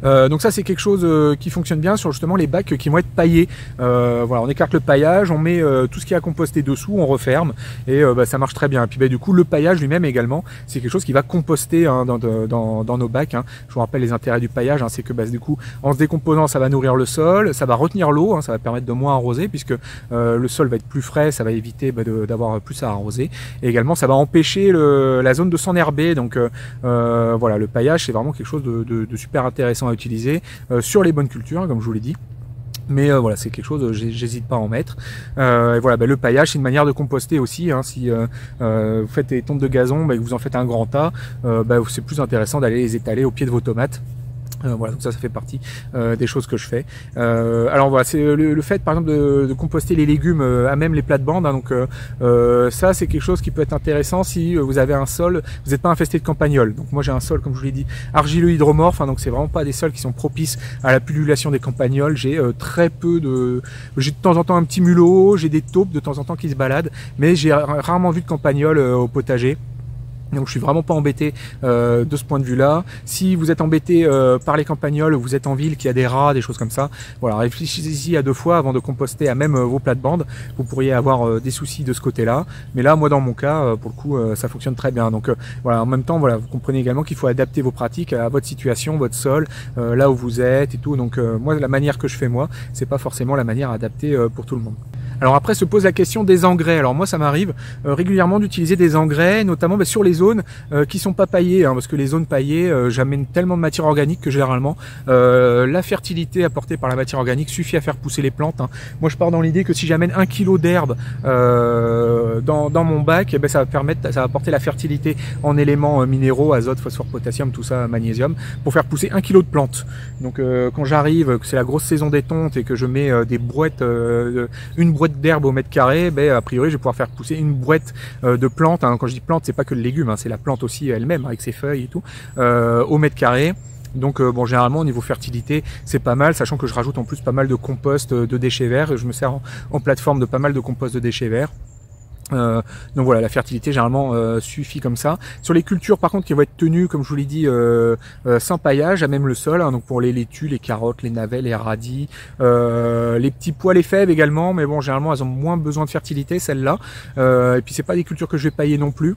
Donc ça c'est quelque chose qui fonctionne bien sur justement les bacs qui vont être paillés. Voilà, on écarte le paillage, on met tout ce qui est à composter dessous, on referme et ça marche très bien. Et puis du coup le paillage lui-même également, c'est quelque chose qui va composter, hein, dans nos bacs, hein. Je vous rappelle les intérêts du paillage, hein, c'est que du coup en se décomposant ça va nourrir le sol, ça va retenir l'eau, hein, ça va permettre de moins arroser puisque le sol va être plus frais, ça va éviter d'avoir plus à arroser. Et également ça va empêcher la zone de s'enherber. Donc voilà, le paillage c'est vraiment quelque chose de super intéressant à utiliser sur les bonnes cultures, comme je vous l'ai dit. Mais voilà, c'est quelque chose, j'hésite pas à en mettre. Et voilà, le paillage, c'est une manière de composter aussi, hein. Si vous faites des tontes de gazon, que vous en faites un grand tas, c'est plus intéressant d'aller les étaler au pied de vos tomates. Voilà, donc ça fait partie des choses que je fais. Alors voilà, c'est le fait par exemple de composter les légumes à même les plates-bandes, hein. Donc ça c'est quelque chose qui peut être intéressant si vous avez un sol, vous n'êtes pas infesté de campagnols. Donc moi j'ai un sol, comme je vous l'ai dit, argileux hydromorphe, hein, donc c'est vraiment pas des sols qui sont propices à la pullulation des campagnols. J'ai très peu j'ai de temps en temps un petit mulot, j'ai des taupes de temps en temps qui se baladent, mais j'ai rarement vu de campagnols au potager. Donc je suis vraiment pas embêté de ce point de vue là. Si vous êtes embêté par les campagnols, vous êtes en ville, qu'il y a des rats, des choses comme ça, voilà, réfléchissez-y à 2 fois avant de composter à même vos plates-bandes. Vous pourriez avoir des soucis de ce côté là, mais là moi dans mon cas pour le coup ça fonctionne très bien. Donc voilà, en même temps voilà, vous comprenez également qu'il faut adapter vos pratiques à votre situation, votre sol, là où vous êtes et tout. Donc moi la manière que je fais moi, c'est pas forcément la manière adaptée pour tout le monde. Alors après se pose la question des engrais. Alors moi ça m'arrive régulièrement d'utiliser des engrais, notamment sur les zones qui sont pas paillées, hein, parce que les zones paillées, j'amène tellement de matière organique que généralement la fertilité apportée par la matière organique suffit à faire pousser les plantes, hein. Moi je pars dans l'idée que si j'amène 1 kg d'herbe dans mon bac, ça va apporter la fertilité en éléments minéraux, azote, phosphore, potassium, tout ça, magnésium, pour faire pousser 1 kg de plantes. Donc quand j'arrive, que c'est la grosse saison des tontes et que je mets des brouettes, une brouette d'herbe au mètre carré, a priori je vais pouvoir faire pousser une brouette de plantes, hein. Quand je dis plante, c'est pas que le légume, hein, c'est la plante aussi elle-même avec ses feuilles et tout, au mètre carré. Donc bon, généralement au niveau fertilité c'est pas mal, sachant que je rajoute en plus pas mal de compost de déchets verts. Je me sers en plateforme de pas mal de compost de déchets verts. Donc voilà, la fertilité généralement suffit comme ça. Sur les cultures par contre qui vont être tenues, comme je vous l'ai dit, sans paillage, à même le sol, hein, donc pour les laitues, les carottes, les navets, les radis, les petits pois, les fèves également, mais bon généralement elles ont moins besoin de fertilité celles-là. Et puis c'est pas des cultures que je vais pailler non plus.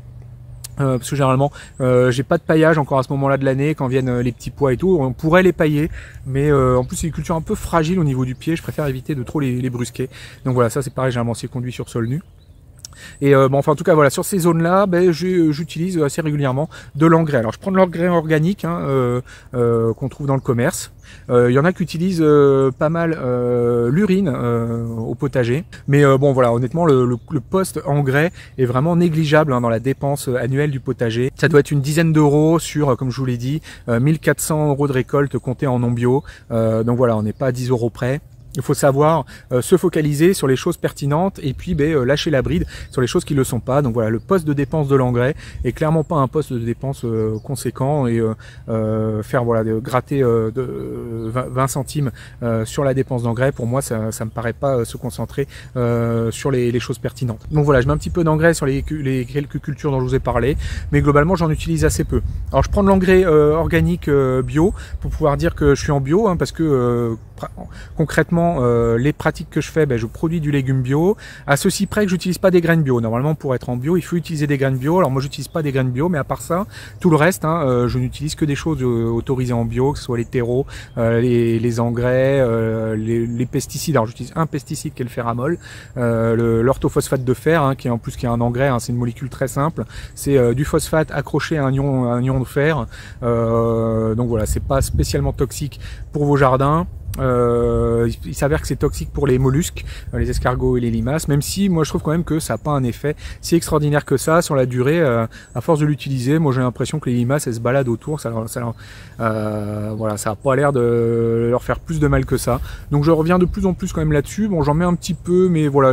Parce que généralement j'ai pas de paillage encore à ce moment-là de l'année quand viennent les petits pois et tout. On pourrait les pailler, mais en plus c'est une culture un peu fragile au niveau du pied, je préfère éviter de trop les brusquer. Donc voilà, ça c'est pareil, généralement c'est conduit sur sol nu. Et enfin en tout cas voilà, sur ces zones là j'utilise assez régulièrement de l'engrais. Alors je prends de l'engrais organique, hein, qu'on trouve dans le commerce. Il y en a qui utilisent pas mal l'urine au potager, mais bon voilà, honnêtement le poste engrais est vraiment négligeable, hein, dans la dépense annuelle du potager. Ça doit être une dizaine d'euros sur, comme je vous l'ai dit, 1400 € de récolte comptée en non bio. Donc voilà, on n'est pas à 10 € près. Il faut savoir se focaliser sur les choses pertinentes et puis lâcher la bride sur les choses qui ne le sont pas. Donc voilà, le poste de dépense de l'engrais est clairement pas un poste de dépense conséquent, et faire voilà, de gratter de 20 centimes sur la dépense d'engrais, pour moi ça me paraît pas se concentrer sur les choses pertinentes. Donc voilà, je mets un petit peu d'engrais sur les quelques cultures dont je vous ai parlé, mais globalement j'en utilise assez peu. Alors je prends de l'engrais organique bio pour pouvoir dire que je suis en bio, hein, parce que concrètement les pratiques que je fais, je produis du légume bio, à ceci près que j'utilise pas des graines bio. Normalement pour être en bio il faut utiliser des graines bio, alors moi j'utilise pas des graines bio, mais à part ça tout le reste, je n'utilise que des choses autorisées en bio, que ce soit les terreaux, les engrais, les pesticides. Alors j'utilise un pesticide qui est le ferramol, l'orthophosphate de fer, qui est un engrais, c'est une molécule très simple, c'est du phosphate accroché à un ion de fer, donc voilà, c'est pas spécialement toxique pour vos jardins. Il s'avère que c'est toxique pour les mollusques, les escargots et les limaces, même si moi je trouve quand même que ça n'a pas un effet si extraordinaire que ça sur la durée. À force de l'utiliser, moi j'ai l'impression que les limaces elles se baladent autour, voilà, ça n'a pas l'air de leur faire plus de mal que ça. Donc je reviens de plus en plus quand même là-dessus. Bon, j'en mets un petit peu, mais voilà,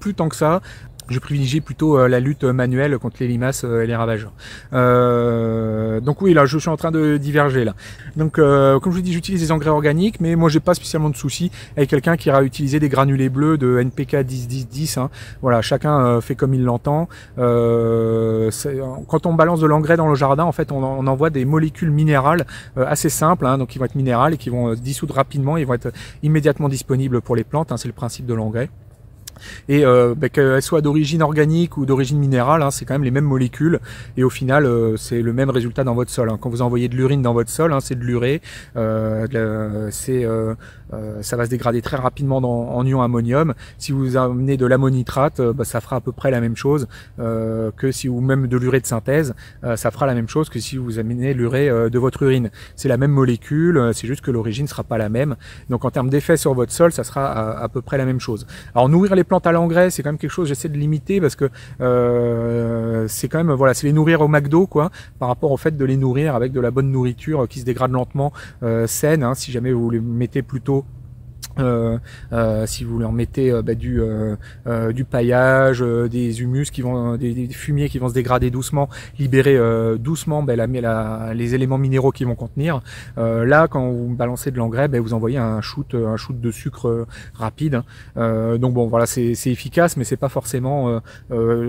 plus tant que ça. Je privilégie plutôt la lutte manuelle contre les limaces et les ravageurs. Donc oui, là je suis en train de diverger là. Donc comme je vous dis, j'utilise des engrais organiques, mais moi j'ai pas spécialement de soucis avec quelqu'un qui ira utiliser des granulés bleus de NPK 10-10-10. Voilà, chacun fait comme il l'entend. Quand on balance de l'engrais dans le jardin, en fait on envoie des molécules minérales assez simples, donc qui vont être minérales et qui vont se dissoudre rapidement, ils vont être immédiatement disponibles pour les plantes, c'est le principe de l'engrais. Et qu'elle soit d'origine organique ou d'origine minérale, c'est quand même les mêmes molécules, et au final c'est le même résultat dans votre sol. Quand vous envoyez de l'urine dans votre sol, c'est de l'urée, ça va se dégrader très rapidement en ion ammonium. Si vous amenez de l'ammonitrate, ça fera à peu près la même chose que si vous, même de l'urée de synthèse, ça fera la même chose que si vous amenez l'urée de votre urine. C'est la même molécule, c'est juste que l'origine sera pas la même. Donc en termes d'effet sur votre sol, ça sera à peu près la même chose. Alors nourrir les plantes à l'engrais, c'est quand même quelque chose j'essaie de limiter, parce que c'est quand même, voilà, c'est les nourrir au McDo quoi, par rapport au fait de les nourrir avec de la bonne nourriture qui se dégrade lentement, saine, si jamais vous les mettez plutôt si vous leur mettez du paillage, des humus des fumiers qui vont se dégrader doucement, libérer doucement les éléments minéraux qu'ils vont contenir. Là, quand vous balancez de l'engrais, vous envoyez un shoot de sucre rapide. Donc bon, voilà, c'est efficace, mais c'est pas forcément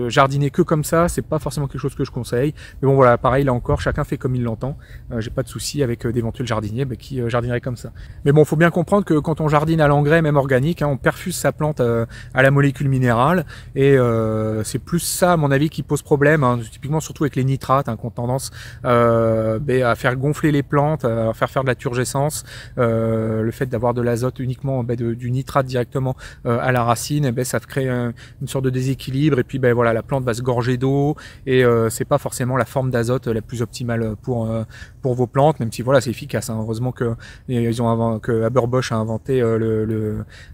jardiner que comme ça. C'est pas forcément quelque chose que je conseille. Mais bon, voilà, pareil là encore, chacun fait comme il l'entend. J'ai pas de souci avec d'éventuels jardiniers qui jardineraient comme ça. Mais bon, faut bien comprendre que quand on jardine à l'engrais, même organique, on perfuse sa plante à la molécule minérale, et c'est plus ça à mon avis qui pose problème, typiquement surtout avec les nitrates, qui ont tendance à faire gonfler les plantes, à faire de la turgescence. Le fait d'avoir de l'azote uniquement, du nitrate directement à la racine, ça crée une sorte de déséquilibre, et puis voilà, la plante va se gorger d'eau, et c'est pas forcément la forme d'azote la plus optimale pour vos plantes, même si voilà, c'est efficace. Heureusement que Haber-Bosch a inventé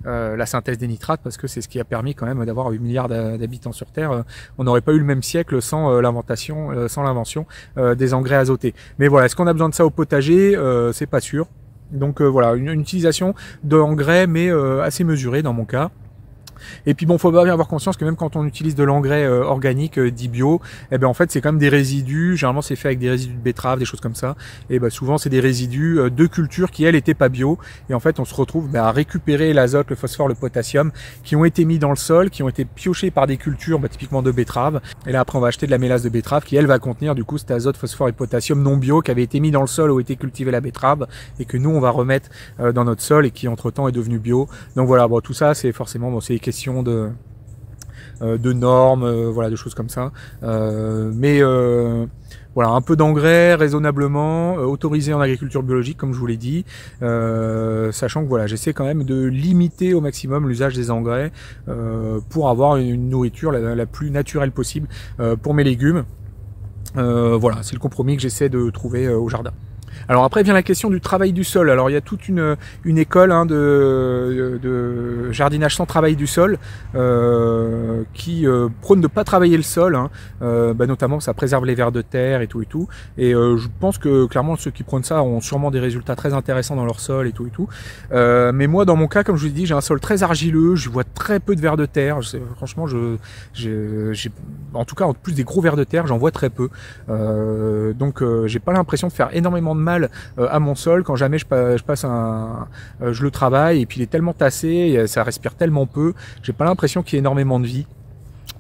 la synthèse des nitrates, parce que c'est ce qui a permis quand même d'avoir 8 milliards d'habitants sur Terre. On n'aurait pas eu le même siècle sans l'invention des engrais azotés. Mais voilà, est-ce qu'on a besoin de ça au potager? C'est pas sûr. Donc voilà, une utilisation d'engrais, mais assez mesurée dans mon cas. Et puis bon, faut bien avoir conscience que même quand on utilise de l'engrais organique dit bio, en fait c'est quand même des résidus. Généralement c'est fait avec des résidus de betterave, des choses comme ça. Et souvent c'est des résidus de cultures qui elles étaient pas bio. Et en fait on se retrouve à récupérer l'azote, le phosphore, le potassium qui ont été mis dans le sol, qui ont été piochés par des cultures, typiquement de betterave. Et là après on va acheter de la mélasse de betterave qui elle va contenir du coup cet azote, phosphore et potassium non bio qui avait été mis dans le sol où était cultivée la betterave, et que nous on va remettre dans notre sol, et qui entre temps est devenu bio. Donc voilà, tout ça c'est forcément c'est questions de normes, voilà, de choses comme ça. Voilà, un peu d'engrais raisonnablement, autorisé en agriculture biologique comme je vous l'ai dit, sachant que voilà, j'essaie quand même de limiter au maximum l'usage des engrais pour avoir une nourriture la plus naturelle possible pour mes légumes. Voilà, c'est le compromis que j'essaie de trouver au jardin. Alors après vient la question du travail du sol. Alors il y a toute une école hein, de jardinage sans travail du sol qui prône de pas travailler le sol, hein, notamment ça préserve les vers de terre et tout. Et je pense que clairement ceux qui prônent ça ont sûrement des résultats très intéressants dans leur sol et tout. Mais moi dans mon cas, comme je vous l'ai dit, j'ai un sol très argileux, je vois très peu de vers de terre. Franchement, en tout cas en plus des gros vers de terre, j'en vois très peu. Donc j'ai pas l'impression de faire énormément de mal à mon sol quand jamais je passe je le travaille, et puis il est tellement tassé, et ça respire tellement peu, j'ai pas l'impression qu'il y ait énormément de vie.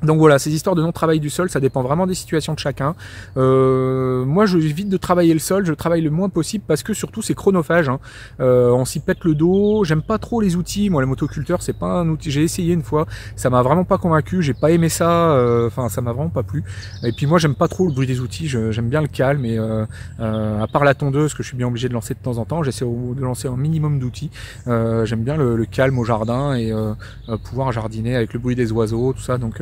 Donc voilà, ces histoires de non-travail du sol, ça dépend vraiment des situations de chacun. Moi, j'évite de travailler le sol, je travaille le moins possible parce que surtout c'est chronophage. Hein. On s'y pète le dos. J'aime pas trop les outils. Moi, le motoculteur, c'est pas un outil. J'ai essayé une fois, ça m'a vraiment pas convaincu. J'ai pas aimé ça. Enfin, ça m'a vraiment pas plu. Et puis moi, j'aime pas trop le bruit des outils. J'aime bien le calme. Et à part la tondeuse que je suis bien obligé de lancer de temps en temps, j'essaie de lancer un minimum d'outils. J'aime bien le calme au jardin et pouvoir jardiner avec le bruit des oiseaux, tout ça. Donc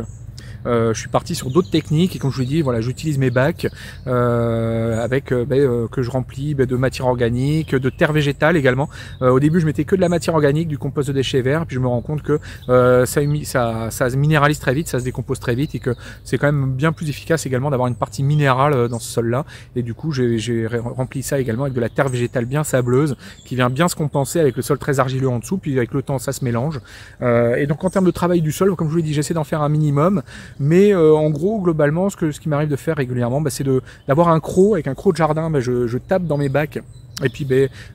je suis parti sur d'autres techniques, et comme je vous l'ai dit, voilà, j'utilise mes bacs avec que je remplis de matière organique, de terre végétale également. Au début, je mettais que de la matière organique, du compost de déchets verts, puis je me rends compte que ça se minéralise très vite, ça se décompose très vite, et que c'est quand même bien plus efficace également d'avoir une partie minérale dans ce sol-là. Et du coup, j'ai rempli ça également avec de la terre végétale bien sableuse, qui vient bien se compenser avec le sol très argileux en dessous, puis avec le temps, ça se mélange. Et donc, en termes de travail du sol, comme je vous l'ai dit, j'essaie d'en faire un minimum. Mais en gros, globalement, ce qui m'arrive de faire régulièrement, c'est d'avoir un croc. Avec un croc de jardin, je tape dans mes bacs. Et puis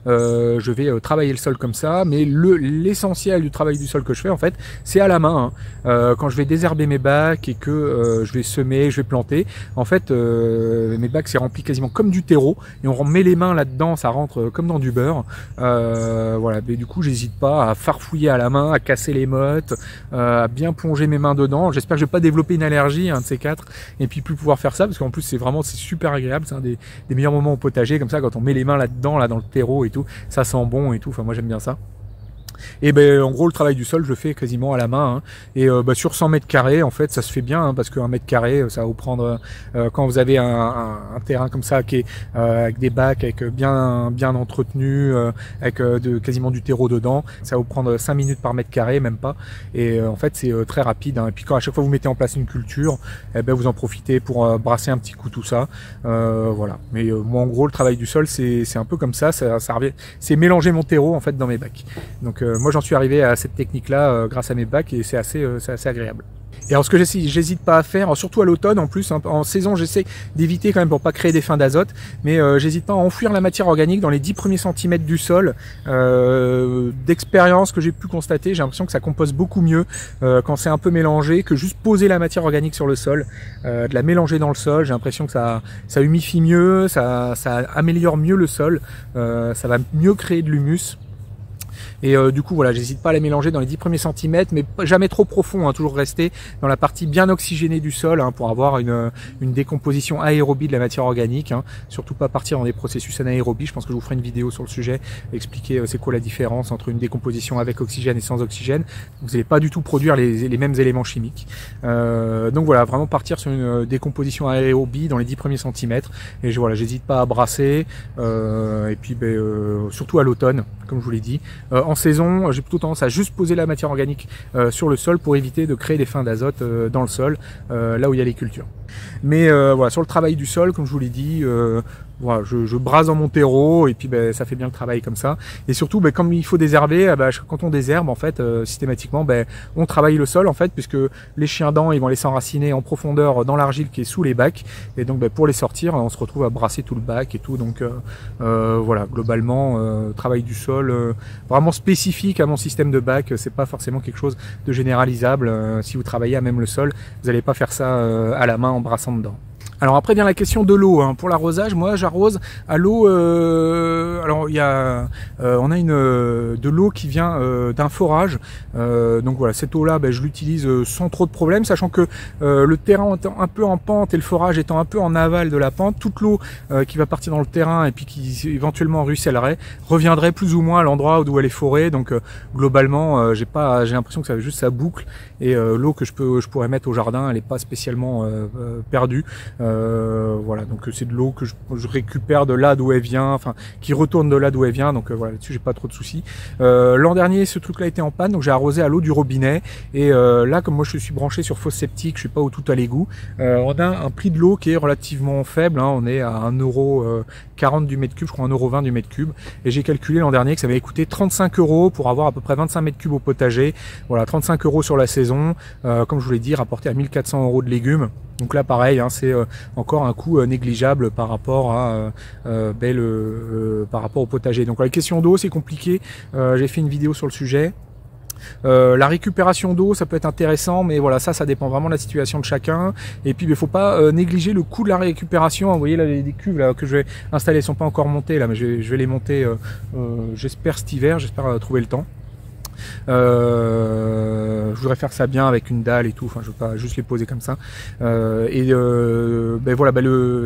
je vais travailler le sol comme ça, mais l'essentiel du travail du sol que je fais en fait, c'est à la main. Hein. Quand je vais désherber mes bacs et que je vais semer, je vais planter, en fait mes bacs c'est rempli quasiment comme du terreau, et on met les mains là-dedans, ça rentre comme dans du beurre. Voilà, mais du coup j'hésite pas à farfouiller à la main, à casser les mottes, à bien plonger mes mains dedans. J'espère que je vais pas développer une allergie, un de ces quatre, et puis plus pouvoir faire ça, parce qu'en plus c'est super agréable, c'est un des meilleurs moments au potager comme ça, quand on met les mains là-dedans, là dans le terreau et tout, ça sent bon et tout, enfin moi j'aime bien ça. Et en gros le travail du sol je le fais quasiment à la main, hein. Et sur 100 mètres carrés en fait ça se fait bien, hein, parce qu'un mètre carré ça va vous prendre quand vous avez un terrain comme ça qui est avec des bacs, avec bien entretenu, avec quasiment du terreau dedans, ça va vous prendre 5 minutes par mètre carré, même pas. Et en fait c'est très rapide, hein. Et puis quand à chaque fois vous mettez en place une culture, vous en profitez pour brasser un petit coup tout ça. Voilà, mais moi en gros le travail du sol c'est un peu comme ça revient, c'est mélanger mon terreau en fait dans mes bacs. Donc moi j'en suis arrivé à cette technique là grâce à mes bacs, et c'est assez agréable. Et alors ce que j'hésite pas à faire, surtout à l'automne en plus, hein, en saison j'essaie d'éviter quand même pour pas créer des fins d'azote, mais j'hésite pas à enfouir la matière organique dans les 10 premiers centimètres du sol. D'expérience que j'ai pu constater, j'ai l'impression que ça compose beaucoup mieux quand c'est un peu mélangé, que juste poser la matière organique sur le sol, de la mélanger dans le sol. J'ai l'impression que ça humifie mieux, ça améliore mieux le sol, ça va mieux créer de l'humus. Et du coup voilà, j'hésite pas à la mélanger dans les 10 premiers centimètres, mais jamais trop profond, hein, toujours rester dans la partie bien oxygénée du sol, hein, pour avoir une décomposition aérobie de la matière organique, hein. Surtout pas partir dans des processus anaérobies. Je pense que je vous ferai une vidéo sur le sujet, expliquer c'est quoi la différence entre une décomposition avec oxygène et sans oxygène. Vous n'allez pas du tout produire les mêmes éléments chimiques. Donc voilà, vraiment partir sur une décomposition aérobie dans les 10 premiers centimètres. Et voilà, j'hésite pas à brasser, et puis surtout à l'automne, comme je vous l'ai dit. En saison, j'ai plutôt tendance à juste poser la matière organique sur le sol pour éviter de créer des fins d'azote dans le sol, là où il y a les cultures. Mais voilà, sur le travail du sol, comme je vous l'ai dit, voilà, je brase dans mon terreau, et puis ça fait bien le travail comme ça. Et surtout, comme il faut désherber, quand on désherbe en fait systématiquement, on travaille le sol en fait, puisque les chiens dents ils vont aller s'enraciner en profondeur dans l'argile qui est sous les bacs, et donc pour les sortir on se retrouve à brasser tout le bac et tout. Donc voilà, globalement travail du sol vraiment spécifique à mon système de bac, c'est pas forcément quelque chose de généralisable. Si vous travaillez à même le sol, vous n'allez pas faire ça à la main en brassant dedans. Alors après vient la question de l'eau, hein. Pour l'arrosage, moi j'arrose à l'eau. Alors il y a, on a de l'eau qui vient d'un forage. Donc voilà, cette eau-là, je l'utilise sans trop de problème, sachant que le terrain étant un peu en pente et le forage étant un peu en aval de la pente, toute l'eau qui va partir dans le terrain et puis qui éventuellement ruissellerait reviendrait plus ou moins à l'endroit où elle est forée. Donc globalement, j'ai l'impression que ça boucle, et l'eau que je pourrais mettre au jardin, elle n'est pas spécialement perdue. Voilà, donc c'est de l'eau que je récupère de là d'où elle vient, enfin qui retourne de là d'où elle vient, donc voilà, là-dessus j'ai pas trop de soucis. L'an dernier ce truc là était en panne, donc j'ai arrosé à l'eau du robinet, et là comme moi je suis branché sur fosse septique, je suis pas au tout à l'égout, on a un prix de l'eau qui est relativement faible, hein, on est à 1,40 € du mètre cube, je crois 1,20 € du mètre cube, et j'ai calculé l'an dernier que ça m'avait coûté 35 € pour avoir à peu près 25 mètres cubes au potager. Voilà, 35 € sur la saison, comme je vous l'ai dit, rapporté à 1400 € de légumes. Donc là pareil, hein, c'est encore un coût négligeable par rapport à par rapport au potager. Donc la question d'eau c'est compliqué, j'ai fait une vidéo sur le sujet. La récupération d'eau ça peut être intéressant, mais voilà, ça dépend vraiment de la situation de chacun. Et puis il faut pas négliger le coût de la récupération. Vous voyez là les cuves là que je vais installer, sont pas encore montées là, mais je vais les monter j'espère cet hiver, j'espère trouver le temps. Je voudrais faire ça bien avec une dalle et tout, enfin je veux pas juste les poser comme ça, voilà,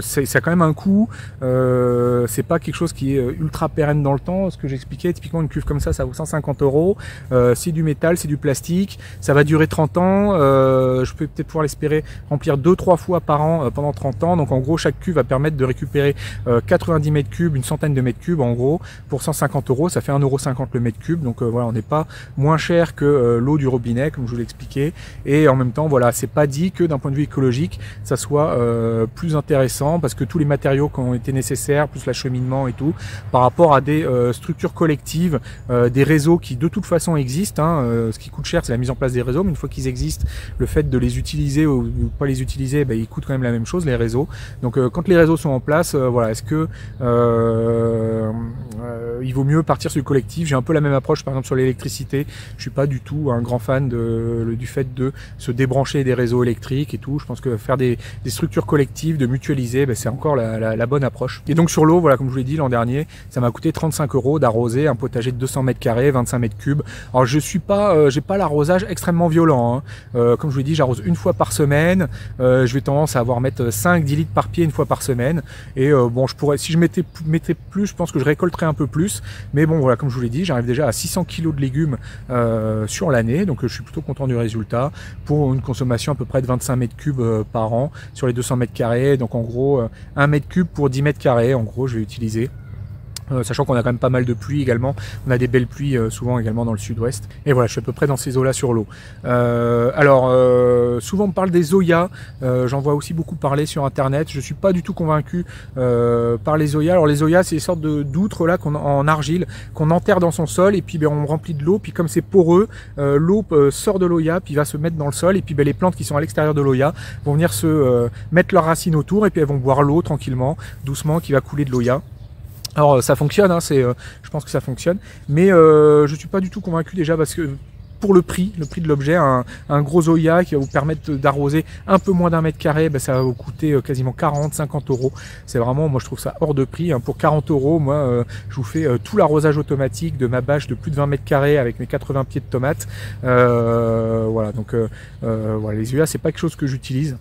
ça a quand même un coût, c'est pas quelque chose qui est ultra pérenne dans le temps. Ce que j'expliquais, typiquement une cuve comme ça vaut 150 €, c'est du métal, c'est du plastique, ça va durer 30 ans, je peux peut-être pouvoir l'espérer remplir 2-3 fois par an pendant 30 ans, donc en gros chaque cuve va permettre de récupérer 90 mètres cubes, une centaine de mètres cubes en gros, pour 150 €, ça fait 1,50 € le mètre cube, donc voilà, on n'est pas moins cher que l'eau du robinet comme je vous l'ai expliqué, et en même temps voilà, c'est pas dit que d'un point de vue écologique ça soit plus intéressant, parce que tous les matériaux qui ont été nécessaires, plus l'acheminement et tout, par rapport à des structures collectives, des réseaux qui de toute façon existent, hein, ce qui coûte cher c'est la mise en place des réseaux, mais une fois qu'ils existent, le fait de les utiliser ou pas les utiliser, ils coûtent quand même la même chose, les réseaux. Donc quand les réseaux sont en place, voilà, est-ce que il vaut mieux partir sur le collectif? J'ai un peu la même approche par exemple sur l'électricité. Je suis pas du tout un grand fan du fait de se débrancher des réseaux électriques et tout. Je pense que faire des structures collectives, de mutualiser, c'est encore la bonne approche. Et donc sur l'eau, voilà, comme je vous l'ai dit l'an dernier, ça m'a coûté 35 € d'arroser un potager de 200 mètres carrés, 25 mètres cubes. Alors je suis pas, j'ai pas l'arrosage extrêmement violent, hein. Comme je vous l'ai dit, j'arrose une fois par semaine. Je vais tendance à mettre 5-10 litres par pied une fois par semaine. Et bon, je pourrais, si je mettais plus, je pense que je récolterais un peu plus. Mais bon, voilà, comme je vous l'ai dit, j'arrive déjà à 600 kg de légumes sur l'année, donc je suis plutôt content du résultat pour une consommation à peu près de 25 mètres cubes par an sur les 200 mètres carrés, donc en gros 1 mètre cube pour 10 mètres carrés en gros je vais utiliser. Sachant qu'on a quand même pas mal de pluie également, on a des belles pluies souvent également dans le sud-ouest, et voilà, je suis à peu près dans ces eaux-là sur l'eau. Souvent on me parle des zoyas, j'en vois aussi beaucoup parler sur internet, je suis pas du tout convaincu par les zoyas. Alors les zoyas c'est des sortes d'outres là en argile qu'on enterre dans son sol, et puis on remplit de l'eau, puis comme c'est poreux, l'eau sort de l'oya, puis va se mettre dans le sol, et puis les plantes qui sont à l'extérieur de l'oya vont venir se mettre leurs racines autour, et puis elles vont boire l'eau tranquillement, doucement, qui va couler de l'oya. Alors ça fonctionne, hein, je pense que ça fonctionne, mais je suis pas du tout convaincu déjà, parce que pour le prix de l'objet, un gros zoya qui va vous permettre d'arroser un peu moins d'1 mètre carré, ça va vous coûter quasiment 40-50 €. C'est vraiment, moi je trouve ça hors de prix, hein. Pour 40 €, moi je vous fais tout l'arrosage automatique de ma bâche de plus de 20 mètres carrés avec mes 80 pieds de tomates. Voilà, donc voilà, les zoyas c'est pas quelque chose que j'utilise.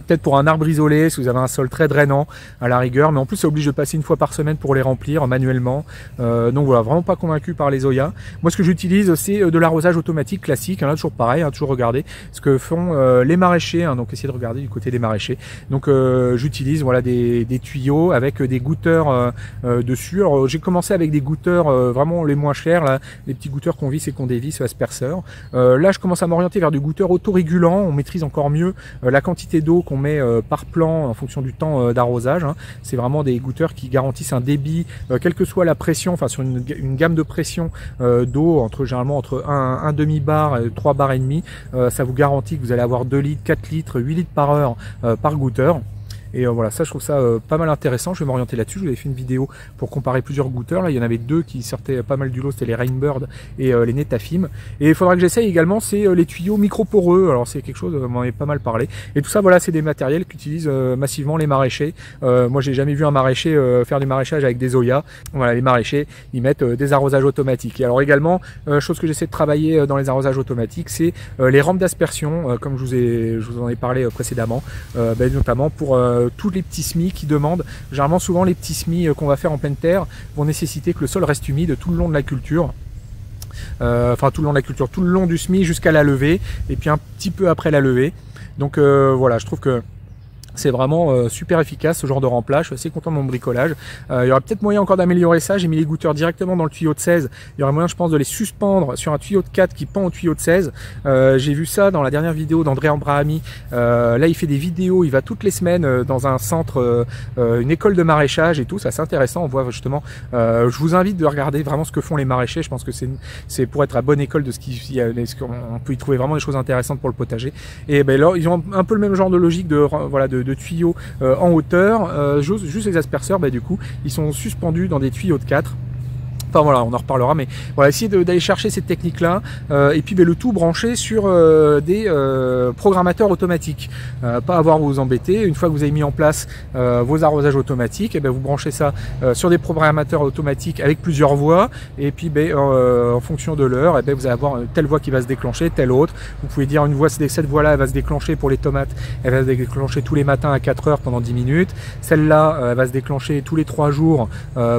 Peut-être pour un arbre isolé, si vous avez un sol très drainant à la rigueur, mais en plus ça oblige de passer une fois par semaine pour les remplir manuellement. Donc voilà, vraiment pas convaincu par les zoyas. Moi ce que j'utilise c'est de l'arrosage automatique classique, hein, là toujours pareil, hein, toujours regarder ce que font les maraîchers, hein, donc essayez de regarder du côté des maraîchers. Donc j'utilise voilà des tuyaux avec des goutteurs dessus. Alors j'ai commencé avec des goutteurs vraiment les moins chers, là, les petits goutteurs qu'on visse et qu'on dévisse, asperceur. Là je commence à m'orienter vers du goutteur autorégulant, on maîtrise encore mieux la quantité d'eau qu'on met par plan en fonction du temps d'arrosage, hein. C'est vraiment des goutteurs qui garantissent un débit, quelle que soit la pression, enfin sur une gamme de pression d'eau généralement entre un demi-bar et 3 bars et demi, ça vous garantit que vous allez avoir 2 litres, 4 litres, 8 litres par heure par goutteur. Et voilà, ça je trouve ça pas mal intéressant, je vais m'orienter là-dessus. Je vous avais fait une vidéo pour comparer plusieurs goûteurs, là il y en avait 2 qui sortaient pas mal du lot, c'était les Rainbird et les Netafim. Et il faudra que j'essaye également, c'est les tuyaux micro-poreux, alors c'est quelque chose, on m'en avait pas mal parlé. Et tout ça voilà, c'est des matériels qu'utilisent massivement les maraîchers. Moi j'ai jamais vu un maraîcher faire du maraîchage avec des zoyas. Voilà, les maraîchers, ils mettent des arrosages automatiques. Et alors également, chose que j'essaie de travailler dans les arrosages automatiques, c'est les rampes d'aspersion, comme je vous en ai parlé précédemment, notamment pour tous les petits semis qui demandent, généralement souvent les petits semis qu'on va faire en pleine terre vont nécessiter que le sol reste humide tout le long de la culture. Enfin tout le long de la culture, tout le long du semis jusqu'à la levée, et puis un petit peu après la levée. Donc voilà, je trouve que C'est vraiment super efficace ce genre de remplage, je suis assez content de mon bricolage. Il y aurait peut-être moyen encore d'améliorer ça, j'ai mis les goûteurs directement dans le tuyau de 16. Il y aurait moyen je pense de les suspendre sur un tuyau de 4 qui pend au tuyau de 16. J'ai vu ça dans la dernière vidéo d'André Abrahami. Là il fait des vidéos, il va toutes les semaines dans un centre, une école de maraîchage et tout, ça c'est intéressant, on voit justement. Je vous invite de regarder vraiment ce que font les maraîchers, je pense que c'est pour être à bonne école de ce qu'on peut y trouver vraiment des choses intéressantes pour le potager. Et ben là ils ont un peu le même genre de logique de tuyaux en hauteur, juste les asperceurs, du coup ils sont suspendus dans des tuyaux de 4. Enfin voilà, on en reparlera, mais voilà, essayez d'aller chercher cette technique là, et puis le tout branché sur des programmateurs automatiques, pas avoir à vous embêter. Une fois que vous avez mis en place vos arrosages automatiques, et vous branchez ça sur des programmateurs automatiques avec plusieurs voies, et puis en fonction de l'heure, vous allez avoir telle voie qui va se déclencher, telle autre. Vous pouvez dire une voie, cette voie là elle va se déclencher pour les tomates, elle va se déclencher tous les matins à 4 heures pendant 10 minutes, celle-là elle va se déclencher tous les 3 jours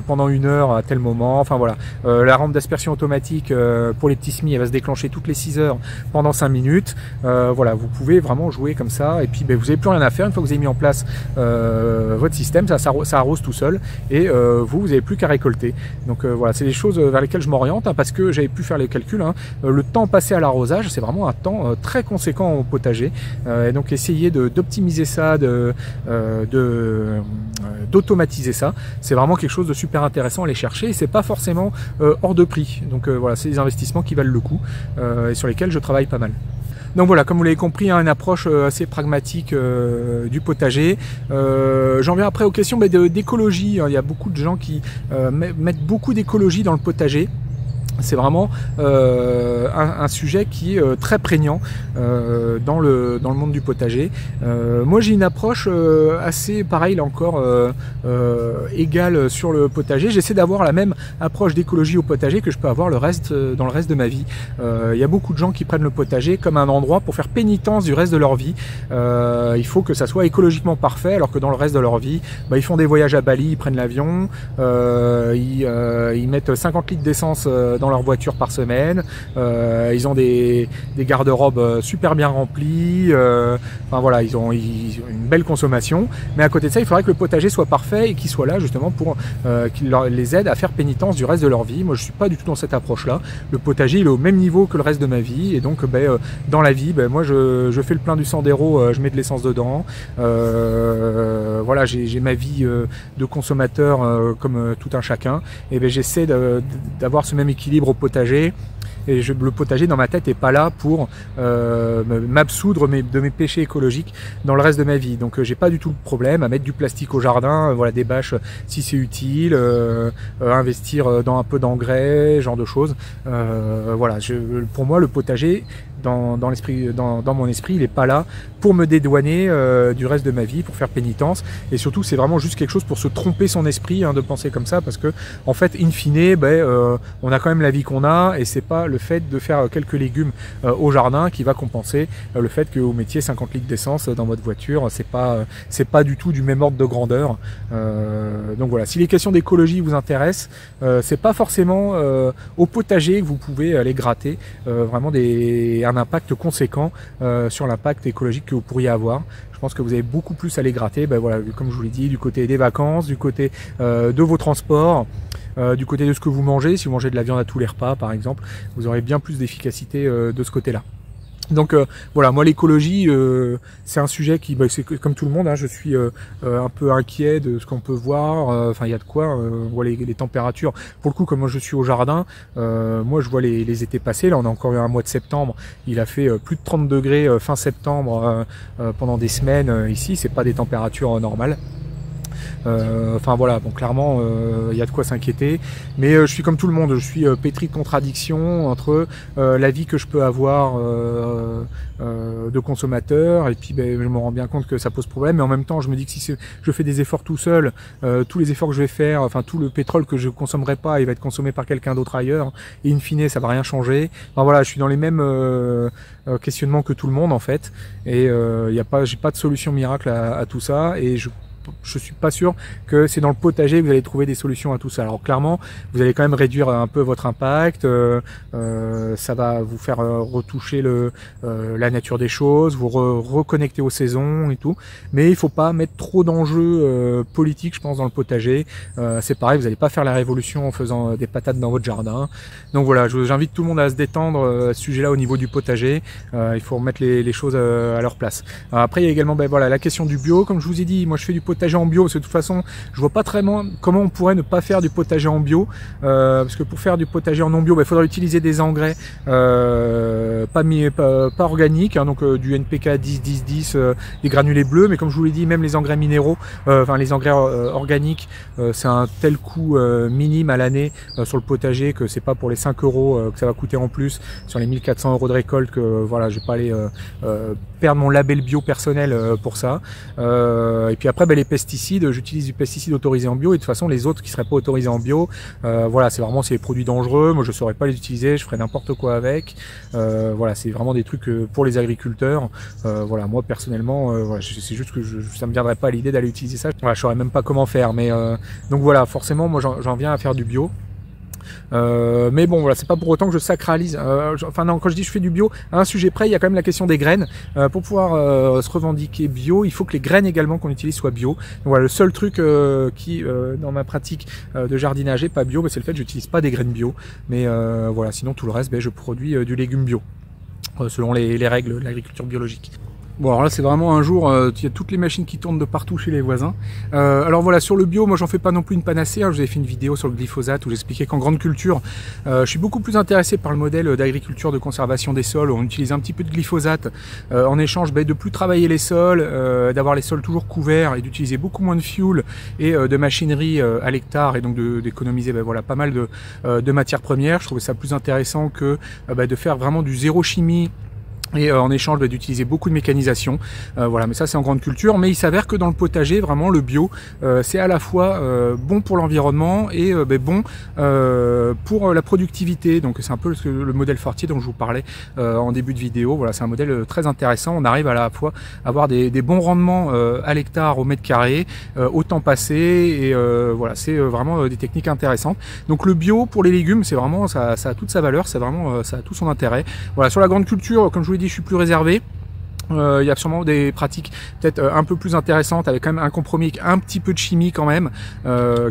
pendant 1 heure à tel moment. Enfin voilà, la rampe d'aspersion automatique pour les petits semis, elle va se déclencher toutes les 6 heures pendant 5 minutes. Voilà, vous pouvez vraiment jouer comme ça, et puis vous n'avez plus rien à faire. Une fois que vous avez mis en place votre système, ça arrose tout seul, et vous n'avez plus qu'à récolter. Donc voilà, c'est des choses vers lesquelles je m'oriente, parce que j'avais pu faire les calculs. Le temps passé à l'arrosage, c'est vraiment un temps très conséquent au potager, et donc essayez d'optimiser ça, d'automatiser ça. C'est vraiment quelque chose de super intéressant à aller chercher, et c'est pas forcément hors de prix. Donc voilà, c'est des investissements qui valent le coup, et sur lesquels je travaille pas mal. Donc voilà, comme vous l'avez compris, une approche assez pragmatique du potager. J'en viens après aux questions d'écologie. Il y a beaucoup de gens qui mettent beaucoup d'écologie dans le potager. C'est vraiment un sujet qui est très prégnant dans le monde du potager. Moi j'ai une approche assez pareil là encore, égale sur le potager. J'essaie d'avoir la même approche d'écologie au potager que je peux avoir dans le reste de ma vie. Il y a beaucoup de gens qui prennent le potager comme un endroit pour faire pénitence du reste de leur vie. Il faut que ça soit écologiquement parfait, alors que dans le reste de leur vie, ils font des voyages à Bali, ils prennent l'avion, ils mettent 50 litres d'essence dans leur voiture par semaine, ils ont des garde-robes super bien remplis, enfin voilà, ils ont une belle consommation, mais à côté de ça il faudrait que le potager soit parfait et qu'il soit là justement pour qu'il les aide à faire pénitence du reste de leur vie. Moi je suis pas du tout dans cette approche là. Le potager il est au même niveau que le reste de ma vie, et donc dans la vie moi je fais le plein du Sandero, je mets de l'essence dedans, voilà, j'ai ma vie de consommateur comme tout un chacun, et j'essaie d'avoir ce même équilibre au potager. Et le potager dans ma tête est pas là pour m'absoudre de mes péchés écologiques dans le reste de ma vie. Donc j'ai pas du tout le problème à mettre du plastique au jardin, voilà, des bâches si c'est utile, investir dans un peu d'engrais, genre de choses. Voilà, pour moi le potager dans mon esprit, il est pas là pour me dédouaner du reste de ma vie, pour faire pénitence, et surtout c'est vraiment juste quelque chose pour se tromper son esprit de penser comme ça, parce que en fait in fine on a quand même la vie qu'on a, et c'est pas le fait de faire quelques légumes au jardin qui va compenser le fait que vous mettiez 50 litres d'essence dans votre voiture. C'est pas du tout du même ordre de grandeur. Donc voilà, si les questions d'écologie vous intéressent, c'est pas forcément au potager que vous pouvez aller gratter vraiment un impact conséquent sur l'impact écologique que vous pourriez avoir. Je pense que vous avez beaucoup plus à les gratter, voilà, comme je vous l'ai dit, du côté des vacances, du côté de vos transports, du côté de ce que vous mangez. Si vous mangez de la viande à tous les repas par exemple, vous aurez bien plus d'efficacité de ce côté-là. Donc voilà, moi l'écologie c'est un sujet qui, c'est comme tout le monde, je suis un peu inquiet de ce qu'on peut voir. Enfin il y a de quoi, on voit les températures. Pour le coup, comme moi je suis au jardin, moi je vois les étés passés. Là on a encore eu un mois de septembre, il a fait plus de 30 degrés fin septembre pendant des semaines ici. C'est pas des températures normales. Enfin voilà, bon clairement il y a de quoi s'inquiéter, mais je suis comme tout le monde, je suis pétri de contradictions entre la vie que je peux avoir de consommateur, et puis je me rends bien compte que ça pose problème, mais en même temps je me dis que si je fais des efforts tout seul, tous les efforts que je vais faire, enfin tout le pétrole que je consommerai pas, il va être consommé par quelqu'un d'autre ailleurs, et in fine ça va rien changer. Enfin voilà, je suis dans les mêmes questionnements que tout le monde en fait, et j'ai pas de solution miracle à tout ça, et je suis pas sûr que c'est dans le potager que vous allez trouver des solutions à tout ça. Alors clairement, vous allez quand même réduire un peu votre impact, ça va vous faire retoucher la nature des choses, vous reconnecter aux saisons et tout, mais il faut pas mettre trop d'enjeux politiques, je pense, dans le potager. C'est pareil, vous n'allez pas faire la révolution en faisant des patates dans votre jardin. Donc voilà, j'invite tout le monde à se détendre à ce sujet-là au niveau du potager. Il faut remettre les choses à leur place. Alors après, il y a également voilà, la question du bio. Comme je vous ai dit, moi je fais du potager en bio, parce que de toute façon, je vois pas très bien comment on pourrait ne pas faire du potager en bio. Parce que pour faire du potager en non bio, il faudrait utiliser des engrais pas organiques, hein, donc du NPK 10-10-10, des granulés bleus, mais comme je vous l'ai dit, même les engrais minéraux, enfin les engrais organiques, c'est un tel coût minime à l'année sur le potager que c'est pas pour les 5 € que ça va coûter en plus sur les 1400 € de récolte que voilà, je vais pas aller perdre mon label bio personnel pour ça. Et puis après, les pesticides, j'utilise du pesticide autorisé en bio, et de toute façon les autres qui seraient pas autorisés en bio, voilà, c'est vraiment des produits dangereux. Moi je saurais pas les utiliser, je ferais n'importe quoi avec. Voilà, c'est vraiment des trucs pour les agriculteurs. Voilà, moi personnellement, voilà, c'est juste que ça me viendrait pas à l'idée d'aller utiliser ça. Voilà, je saurais même pas comment faire, mais donc voilà, forcément moi j'en viens à faire du bio. Mais bon, voilà, c'est pas pour autant que je sacralise. Enfin non, quand je dis je fais du bio, à un sujet près, il y a quand même la question des graines. Pour pouvoir se revendiquer bio, il faut que les graines également qu'on utilise soient bio. Donc voilà, le seul truc qui, dans ma pratique de jardinage, est pas bio, c'est le fait que j'utilise pas des graines bio. Mais voilà, sinon tout le reste, je produis du légume bio, selon les règles de l'agriculture biologique. Bon, alors là c'est vraiment un jour, il y a toutes les machines qui tournent de partout chez les voisins. Alors voilà, sur le bio, moi j'en fais pas non plus une panacée, hein. Je vous avais fait une vidéo sur le glyphosate où j'expliquais qu'en grande culture, je suis beaucoup plus intéressé par le modèle d'agriculture de conservation des sols, où on utilise un petit peu de glyphosate en échange de plus travailler les sols, d'avoir les sols toujours couverts et d'utiliser beaucoup moins de fuel et de machinerie à l'hectare, et donc d'économiser voilà, pas mal de matières premières. Je trouvais ça plus intéressant que de faire vraiment du zéro chimie, et en échange d'utiliser beaucoup de mécanisation. Voilà, mais ça c'est en grande culture. Mais il s'avère que dans le potager, vraiment le bio, c'est à la fois bon pour l'environnement et bon pour la productivité. Donc c'est un peu le modèle Fortier dont je vous parlais en début de vidéo. Voilà, c'est un modèle très intéressant. On arrive à la fois à avoir des bons rendements à l'hectare, au mètre carré, au temps passé, et voilà, c'est vraiment des techniques intéressantes. Donc le bio pour les légumes, c'est vraiment, ça a toute sa valeur, c'est vraiment, ça a tout son intérêt. Voilà, sur la grande culture, comme je vous l'ai dit, je suis plus réservé. Il y a sûrement des pratiques peut-être un peu plus intéressantes, avec quand même un compromis avec un petit peu de chimie quand même,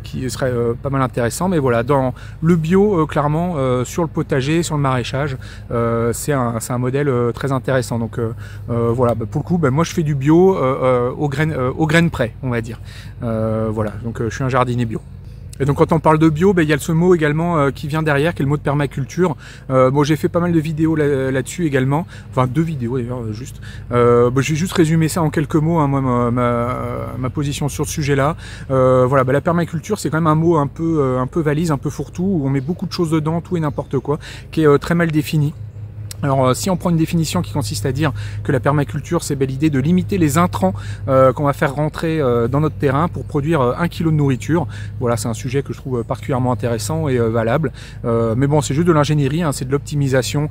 qui serait pas mal intéressant. Mais voilà, dans le bio, clairement, sur le potager, sur le maraîchage, c'est un modèle très intéressant. Donc voilà, pour le coup, moi je fais du bio aux graines près, on va dire. Voilà, donc je suis un jardinier bio. Et donc quand on parle de bio, il y a ce mot également qui vient derrière, qui est le mot de permaculture. Bon, j'ai fait pas mal de vidéos là-dessus également, enfin 2 vidéos d'ailleurs juste. Je vais juste résumer ça en quelques mots, hein, moi ma position sur ce sujet-là. Voilà, la permaculture, c'est quand même un mot un peu valise, un peu fourre-tout, où on met beaucoup de choses dedans, tout et n'importe quoi, qui est très mal défini. Alors si on prend une définition qui consiste à dire que la permaculture, c'est l'idée de limiter les intrants qu'on va faire rentrer dans notre terrain pour produire 1 kg de nourriture. Voilà, c'est un sujet que je trouve particulièrement intéressant et valable. Mais bon, c'est juste de l'ingénierie, hein, c'est de l'optimisation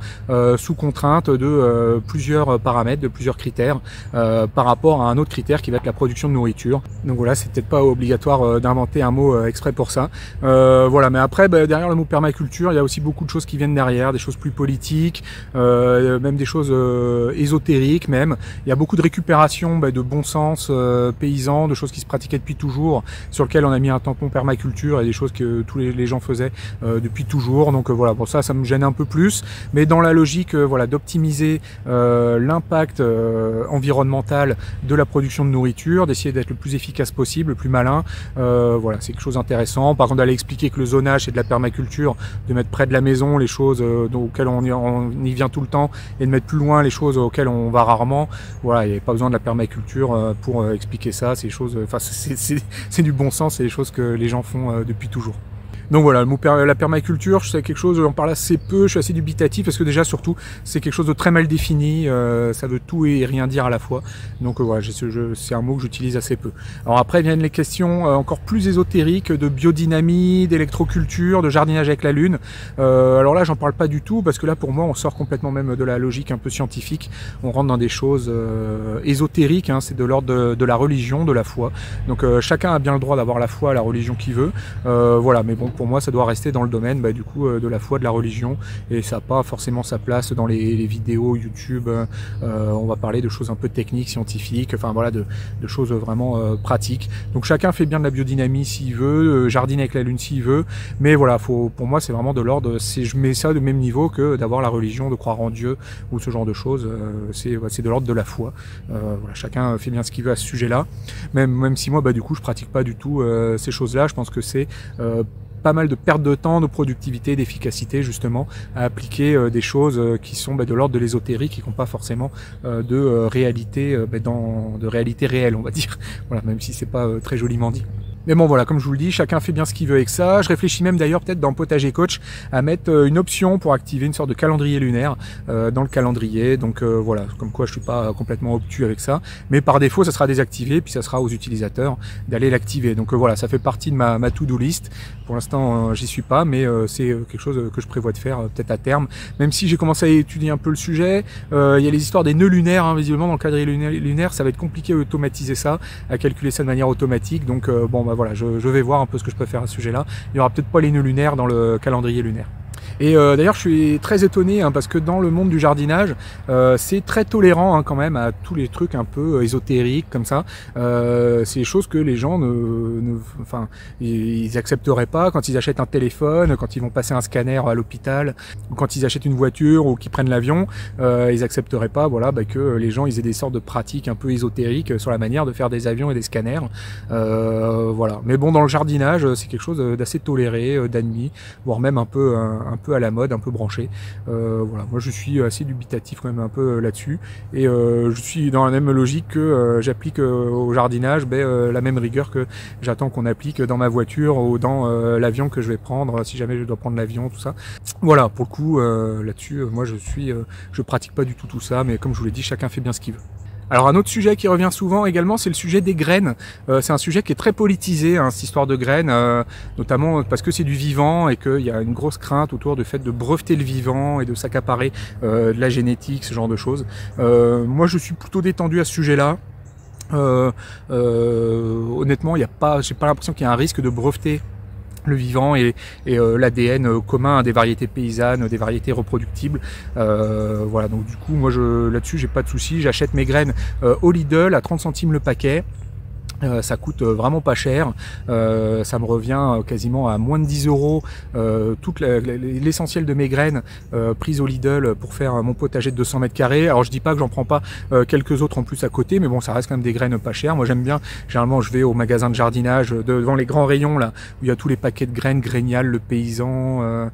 sous contrainte de plusieurs paramètres, de plusieurs critères par rapport à un autre critère qui va être la production de nourriture. Donc voilà, c'est peut-être pas obligatoire d'inventer un mot exprès pour ça. Voilà, mais après, derrière le mot permaculture, il y a aussi beaucoup de choses qui viennent derrière, des choses plus politiques, même des choses ésotériques même. Il y a beaucoup de récupération de bon sens paysan, de choses qui se pratiquaient depuis toujours, sur lesquelles on a mis un tampon permaculture, et des choses que tous les gens faisaient depuis toujours. Donc voilà, pour ça me gêne un peu plus, mais dans la logique voilà, d'optimiser l'impact environnemental de la production de nourriture, d'essayer d'être le plus efficace possible, le plus malin. Voilà, c'est quelque chose d'intéressant. Par contre, d'aller expliquer que le zonage c'est de la permaculture, de mettre près de la maison les choses auxquelles on y vient tout le temps, et de mettre plus loin les choses auxquelles on va rarement. Voilà, il n'y a pas besoin de la permaculture pour expliquer ça. Ces choses, enfin c'est du bon sens, c'est des choses que les gens font depuis toujours. Donc voilà, la permaculture, c'est quelque chose, j'en parle assez peu, je suis assez dubitatif parce que déjà surtout c'est quelque chose de très mal défini, ça veut tout et rien dire à la fois. Donc voilà, c'est un mot que j'utilise assez peu. Alors après viennent les questions encore plus ésotériques de biodynamie, d'électroculture, de jardinage avec la lune. Alors là j'en parle pas du tout parce que là pour moi on sort complètement même de la logique un peu scientifique, on rentre dans des choses ésotériques, hein, c'est de l'ordre de la religion, de la foi. Donc chacun a bien le droit d'avoir la foi, la religion qu'il veut. Voilà, mais bon, pour moi ça doit rester dans le domaine du coup de la foi, de la religion, et ça n'a pas forcément sa place dans les vidéos YouTube. On va parler de choses un peu techniques, scientifiques, enfin voilà, de choses vraiment pratiques. Donc chacun fait bien de la biodynamie s'il veut, jardiner avec la lune s'il veut, mais voilà, pour moi c'est vraiment de l'ordre, je mets ça de même niveau que d'avoir la religion, de croire en Dieu ou ce genre de choses. C'est de l'ordre de la foi. Voilà, chacun fait bien ce qu'il veut à ce sujet-là, même si moi du coup je pratique pas du tout ces choses-là. Je pense que c'est pas mal de perte de temps, de productivité, d'efficacité justement à appliquer des choses qui sont de l'ordre de l'ésotérique et qui n'ont pas forcément de réalité, de réalité réelle, on va dire. Voilà, même si c'est pas très joliment dit. Mais bon voilà, comme je vous le dis, chacun fait bien ce qu'il veut avec ça. Je réfléchis même d'ailleurs peut-être dans Potager Coach à mettre une option pour activer une sorte de calendrier lunaire dans le calendrier. Donc voilà, comme quoi je suis pas complètement obtus avec ça. Mais par défaut, ça sera désactivé, puis ça sera aux utilisateurs d'aller l'activer. Donc voilà, ça fait partie de ma to-do list. Pour l'instant, j'y suis pas, mais c'est quelque chose que je prévois de faire peut-être à terme. Même si j'ai commencé à étudier un peu le sujet, il y a les histoires des nœuds lunaires, hein, visiblement dans le calendrier lunaire, ça va être compliqué à automatiser ça, à calculer ça de manière automatique. Donc bon voilà, je vais voir un peu ce que je peux faire à ce sujet-là. Il n'y aura peut-être pas les nœuds lunaires dans le calendrier lunaire. Et d'ailleurs je suis très étonné parce que dans le monde du jardinage c'est très tolérant quand même à tous les trucs un peu ésotériques comme ça. C'est des choses que les gens enfin ils accepteraient pas quand ils achètent un téléphone, quand ils vont passer un scanner à l'hôpital, ou quand ils achètent une voiture ou qu'ils prennent l'avion. Ils accepteraient pas que les gens ils aient des sortes de pratiques un peu ésotériques sur la manière de faire des avions et des scanners. Voilà. Mais bon, dans le jardinage c'est quelque chose d'assez toléré, d'admis, voire même un peu à la mode, un peu branché. Voilà, moi je suis assez dubitatif quand même un peu là-dessus, et je suis dans la même logique que j'applique au jardinage la même rigueur que j'attends qu'on applique dans ma voiture ou dans l'avion que je vais prendre, si jamais je dois prendre l'avion, tout ça. Voilà, pour le coup là-dessus, moi je pratique pas du tout ça, mais comme je vous l'ai dit, chacun fait bien ce qu'il veut. Alors un autre sujet qui revient souvent également, c'est le sujet des graines. C'est un sujet qui est très politisé, cette histoire de graines, notamment parce que c'est du vivant et qu'il y a une grosse crainte autour du fait de breveter le vivant et de s'accaparer de la génétique, ce genre de choses. Moi je suis plutôt détendu à ce sujet-là. Honnêtement, j'ai pas l'impression qu'il y a un risque de breveter le vivant et l'ADN commun des variétés paysannes, des variétés reproductibles. Voilà, donc du coup moi là-dessus j'ai pas de souci, j'achète mes graines au Lidl à 30 centimes le paquet. Ça coûte vraiment pas cher, ça me revient quasiment à moins de 10 €, toute l'essentiel de mes graines prises au Lidl pour faire mon potager de 200 mètres carrés. Alors je dis pas que j'en prends pas quelques autres en plus à côté, mais bon, ça reste quand même des graines pas chères. Moi j'aime bien, généralement je vais au magasin de jardinage devant les grands rayons là où il y a tous les paquets de graines, Grénial, Le Paysan,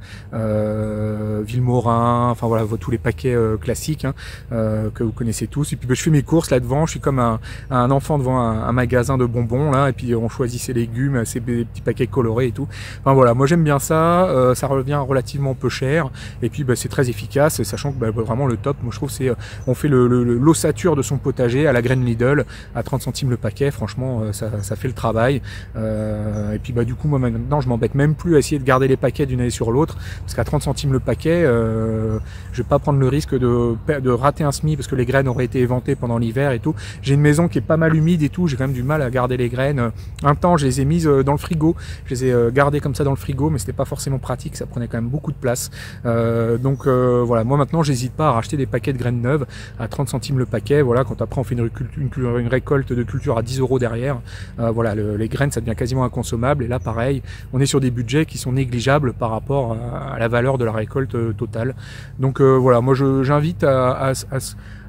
Villemorin, enfin voilà, tous les paquets classiques que vous connaissez tous. Et puis je fais mes courses là devant, je suis comme un enfant devant un magasin de bonbons là, et puis on choisit ses légumes, ses petits paquets colorés et tout. Enfin voilà, moi j'aime bien ça, ça revient relativement peu cher, et puis c'est très efficace, sachant que vraiment le top, moi je trouve, c'est on fait l'ossature de son potager à la graine Lidl à 30 centimes le paquet. Franchement ça fait le travail. Et puis du coup moi maintenant je m'embête même plus à essayer de garder les paquets d'une année sur l'autre, parce qu'à 30 centimes le paquet, je vais pas prendre le risque de rater un semis parce que les graines auraient été éventées pendant l'hiver et tout. J'ai une maison qui est pas mal humide et tout, j'ai quand même du mal à garder les graines. Un temps je les ai mises dans le frigo, je les ai gardées comme ça dans le frigo, mais c'était pas forcément pratique, ça prenait quand même beaucoup de place. Donc voilà, moi maintenant j'hésite pas à racheter des paquets de graines neuves à 30 centimes le paquet. Voilà, quand après on fait une récolte de culture à 10 € derrière, voilà, les graines ça devient quasiment inconsommable, et là pareil, on est sur des budgets qui sont négligeables par rapport à la valeur de la récolte totale. Donc voilà, moi j'invite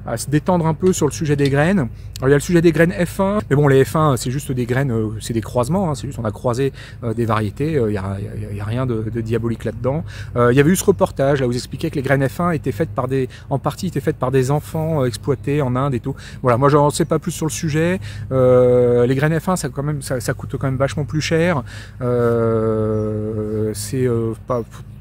à se détendre un peu sur le sujet des graines. Alors, il y a le sujet des graines F1, mais bon, les F1 c'est juste des graines, c'est des croisements, hein, c'est juste on a croisé des variétés, il y a rien de diabolique là-dedans. Il y avait eu ce reportage là où vous expliquait que les graines F1 étaient faites en partie étaient faites par des enfants exploités en Inde et tout. Voilà, moi j'en sais pas plus sur le sujet. Les graines F1 ça coûte quand même vachement plus cher.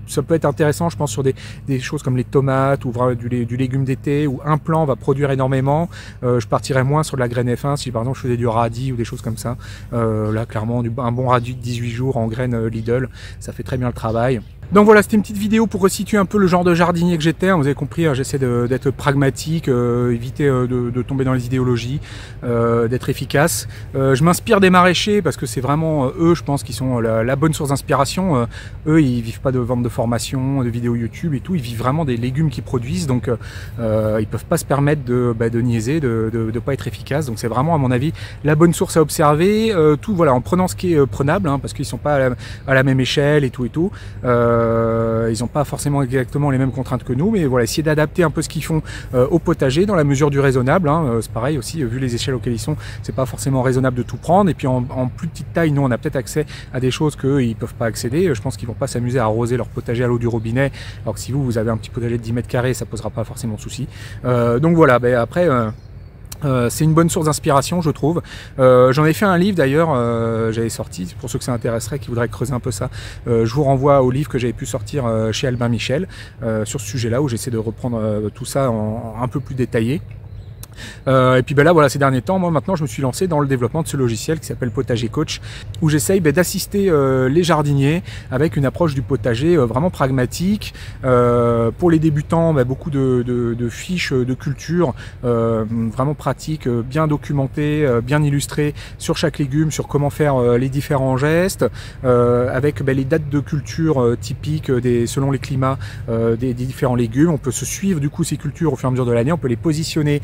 Ça peut être intéressant, je pense, sur des choses comme les tomates ou du légume d'été où un plant va produire énormément. Je partirais moins sur de la graine F1 si par exemple je faisais du radis ou des choses comme ça. Là, clairement, un bon radis de 18 jours en graines Lidl, ça fait très bien le travail. Donc voilà, c'était une petite vidéo pour resituer un peu le genre de jardinier que j'étais. Vous avez compris, j'essaie d'être pragmatique, éviter de tomber dans les idéologies, d'être efficace. Je m'inspire des maraîchers parce que c'est vraiment eux, je pense, qui sont la bonne source d'inspiration. Eux, ils vivent pas de vente de formation, de vidéos YouTube et tout. Ils vivent vraiment des légumes qu'ils produisent, donc ils peuvent pas se permettre de niaiser, de pas être efficace. Donc c'est vraiment, à mon avis, la bonne source à observer. Tout, voilà, en prenant ce qui est prenable, hein, parce qu'ils sont pas à la même échelle et tout et tout. Ils n'ont pas forcément exactement les mêmes contraintes que nous, mais voilà, essayer d'adapter un peu ce qu'ils font au potager dans la mesure du raisonnable. Hein. C'est pareil aussi, vu les échelles auxquelles ils sont, c'est pas forcément raisonnable de tout prendre. Et puis en plus petite taille, nous on a peut-être accès à des choses qu'eux ils peuvent pas accéder. Je pense qu'ils vont pas s'amuser à arroser leur potager à l'eau du robinet, alors que si vous avez un petit potager de 10 mètres carrés, ça posera pas forcément de souci. Donc voilà, après. C'est une bonne source d'inspiration, je trouve. J'en ai fait un livre d'ailleurs, j'avais sorti, pour ceux que ça intéresserait, qui voudraient creuser un peu ça, je vous renvoie au livre que j'avais pu sortir chez Albin Michel, sur ce sujet-là, où j'essaie de reprendre tout ça un peu plus détaillé. Et puis là, voilà, ces derniers temps, moi maintenant je me suis lancé dans le développement de ce logiciel qui s'appelle Potager Coach, où j'essaye d'assister les jardiniers avec une approche du potager vraiment pragmatique. Pour les débutants, beaucoup de fiches de culture vraiment pratiques, bien documentées, bien illustrées sur chaque légume, sur comment faire les différents gestes, avec les dates de culture typiques selon les climats des différents légumes. On peut se suivre du coup ces cultures au fur et à mesure de l'année, on peut les positionner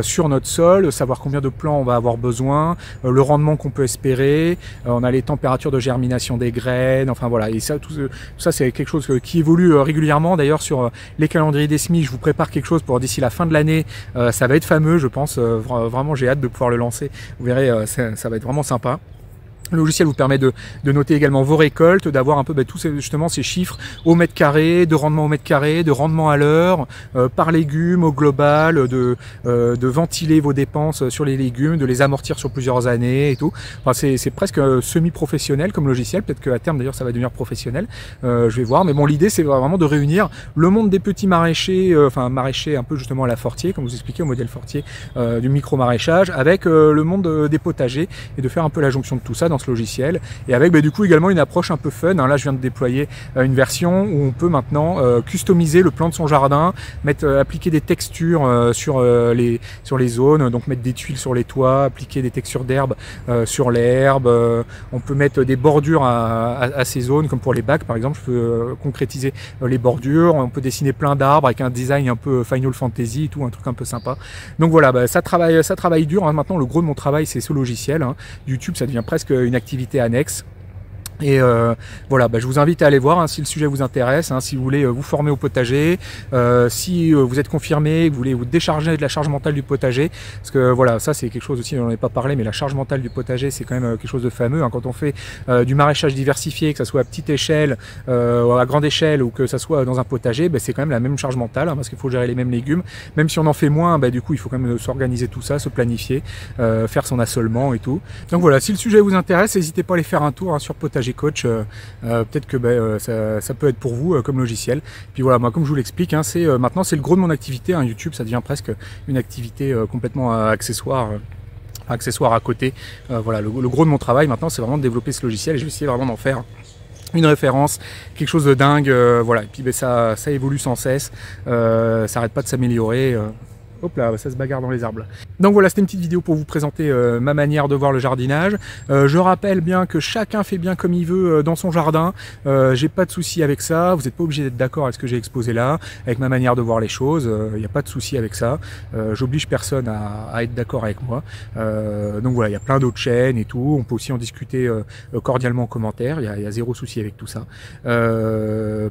sur notre sol, savoir combien de plants on va avoir besoin, le rendement qu'on peut espérer, on a les températures de germination des graines, enfin voilà, et ça, tout ça c'est quelque chose qui évolue régulièrement. D'ailleurs sur les calendriers des semis, je vous prépare quelque chose pour d'ici la fin de l'année, ça va être fameux je pense, vraiment j'ai hâte de pouvoir le lancer, vous verrez, ça va être vraiment sympa. Le logiciel vous permet de noter également vos récoltes, d'avoir un peu tous justement ces chiffres au mètre carré, de rendement au mètre carré, de rendement à l'heure, par légume au global, de ventiler vos dépenses sur les légumes, de les amortir sur plusieurs années et tout. Enfin, c'est presque semi-professionnel comme logiciel, peut-être qu'à terme d'ailleurs ça va devenir professionnel, je vais voir. Mais bon, l'idée c'est vraiment de réunir le monde des petits maraîchers, enfin maraîchers un peu justement à la Fortier, comme vous expliquez au modèle Fortier, du micro-maraîchage, avec le monde des potagers, et de faire un peu la jonction de tout ça dans ce logiciel, et avec du coup également une approche un peu fun. Là je viens de déployer une version où on peut maintenant customiser le plan de son jardin, appliquer des textures sur les zones, donc mettre des tuiles sur les toits, appliquer des textures d'herbe sur l'herbe, on peut mettre des bordures à ces zones, comme pour les bacs par exemple, je peux concrétiser les bordures, on peut dessiner plein d'arbres avec un design un peu Final Fantasy et tout, un truc un peu sympa. Donc voilà, ça travaille dur, hein. Maintenant le gros de mon travail c'est ce logiciel, hein. YouTube ça devient presque une activité annexe. Et voilà, je vous invite à aller voir, hein, si le sujet vous intéresse, hein, si vous voulez vous former au potager, si vous êtes confirmé, que vous voulez vous décharger de la charge mentale du potager, parce que voilà, ça c'est quelque chose aussi, on n'en a pas parlé, mais la charge mentale du potager c'est quand même quelque chose de fameux, hein. Quand on fait du maraîchage diversifié, que ça soit à petite échelle, à grande échelle, ou que ça soit dans un potager, c'est quand même la même charge mentale, hein, parce qu'il faut gérer les mêmes légumes, même si on en fait moins, du coup il faut quand même s'organiser tout ça, se planifier, faire son assolement et tout. Donc voilà, si le sujet vous intéresse, n'hésitez pas à aller faire un tour, hein, sur Potager Coach, peut-être que ça peut être pour vous comme logiciel. Puis voilà, moi comme je vous l'explique, hein, maintenant c'est le gros de mon activité, hein. YouTube ça devient presque une activité complètement accessoire à côté. Voilà, le gros de mon travail maintenant c'est vraiment de développer ce logiciel, et je vais essayer vraiment d'en faire une référence, quelque chose de dingue, voilà. Et puis ça évolue sans cesse, ça arrête pas de s'améliorer. Hop là, ça se bagarre dans les arbres. Donc voilà, c'était une petite vidéo pour vous présenter ma manière de voir le jardinage. Je rappelle bien que chacun fait bien comme il veut dans son jardin. J'ai pas de souci avec ça. Vous n'êtes pas obligé d'être d'accord avec ce que j'ai exposé là, avec ma manière de voir les choses. Il n'y a pas de souci avec ça. J'oblige personne à être d'accord avec moi. Donc voilà, il y a plein d'autres chaînes et tout. On peut aussi en discuter cordialement en commentaire. Il y a zéro souci avec tout ça.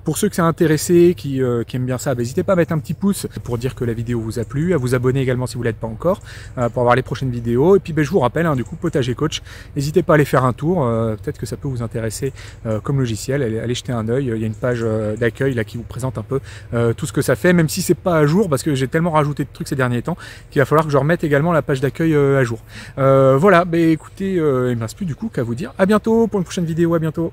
Pour ceux que ça a intéressé, qui aiment bien ça, n'hésitez pas à mettre un petit pouce pour dire que la vidéo vous a plu, à vous abonner également si vous ne l'êtes pas encore. Pour avoir les prochaines vidéos. Et puis je vous rappelle, du coup, Potager Coach, n'hésitez pas à aller faire un tour, peut-être que ça peut vous intéresser comme logiciel, allez jeter un œil, il y a une page d'accueil là qui vous présente un peu tout ce que ça fait, même si c'est pas à jour, parce que j'ai tellement rajouté de trucs ces derniers temps qu'il va falloir que je remette également la page d'accueil à jour. Voilà, écoutez, il ne me reste plus du coup qu'à vous dire à bientôt pour une prochaine vidéo, à bientôt.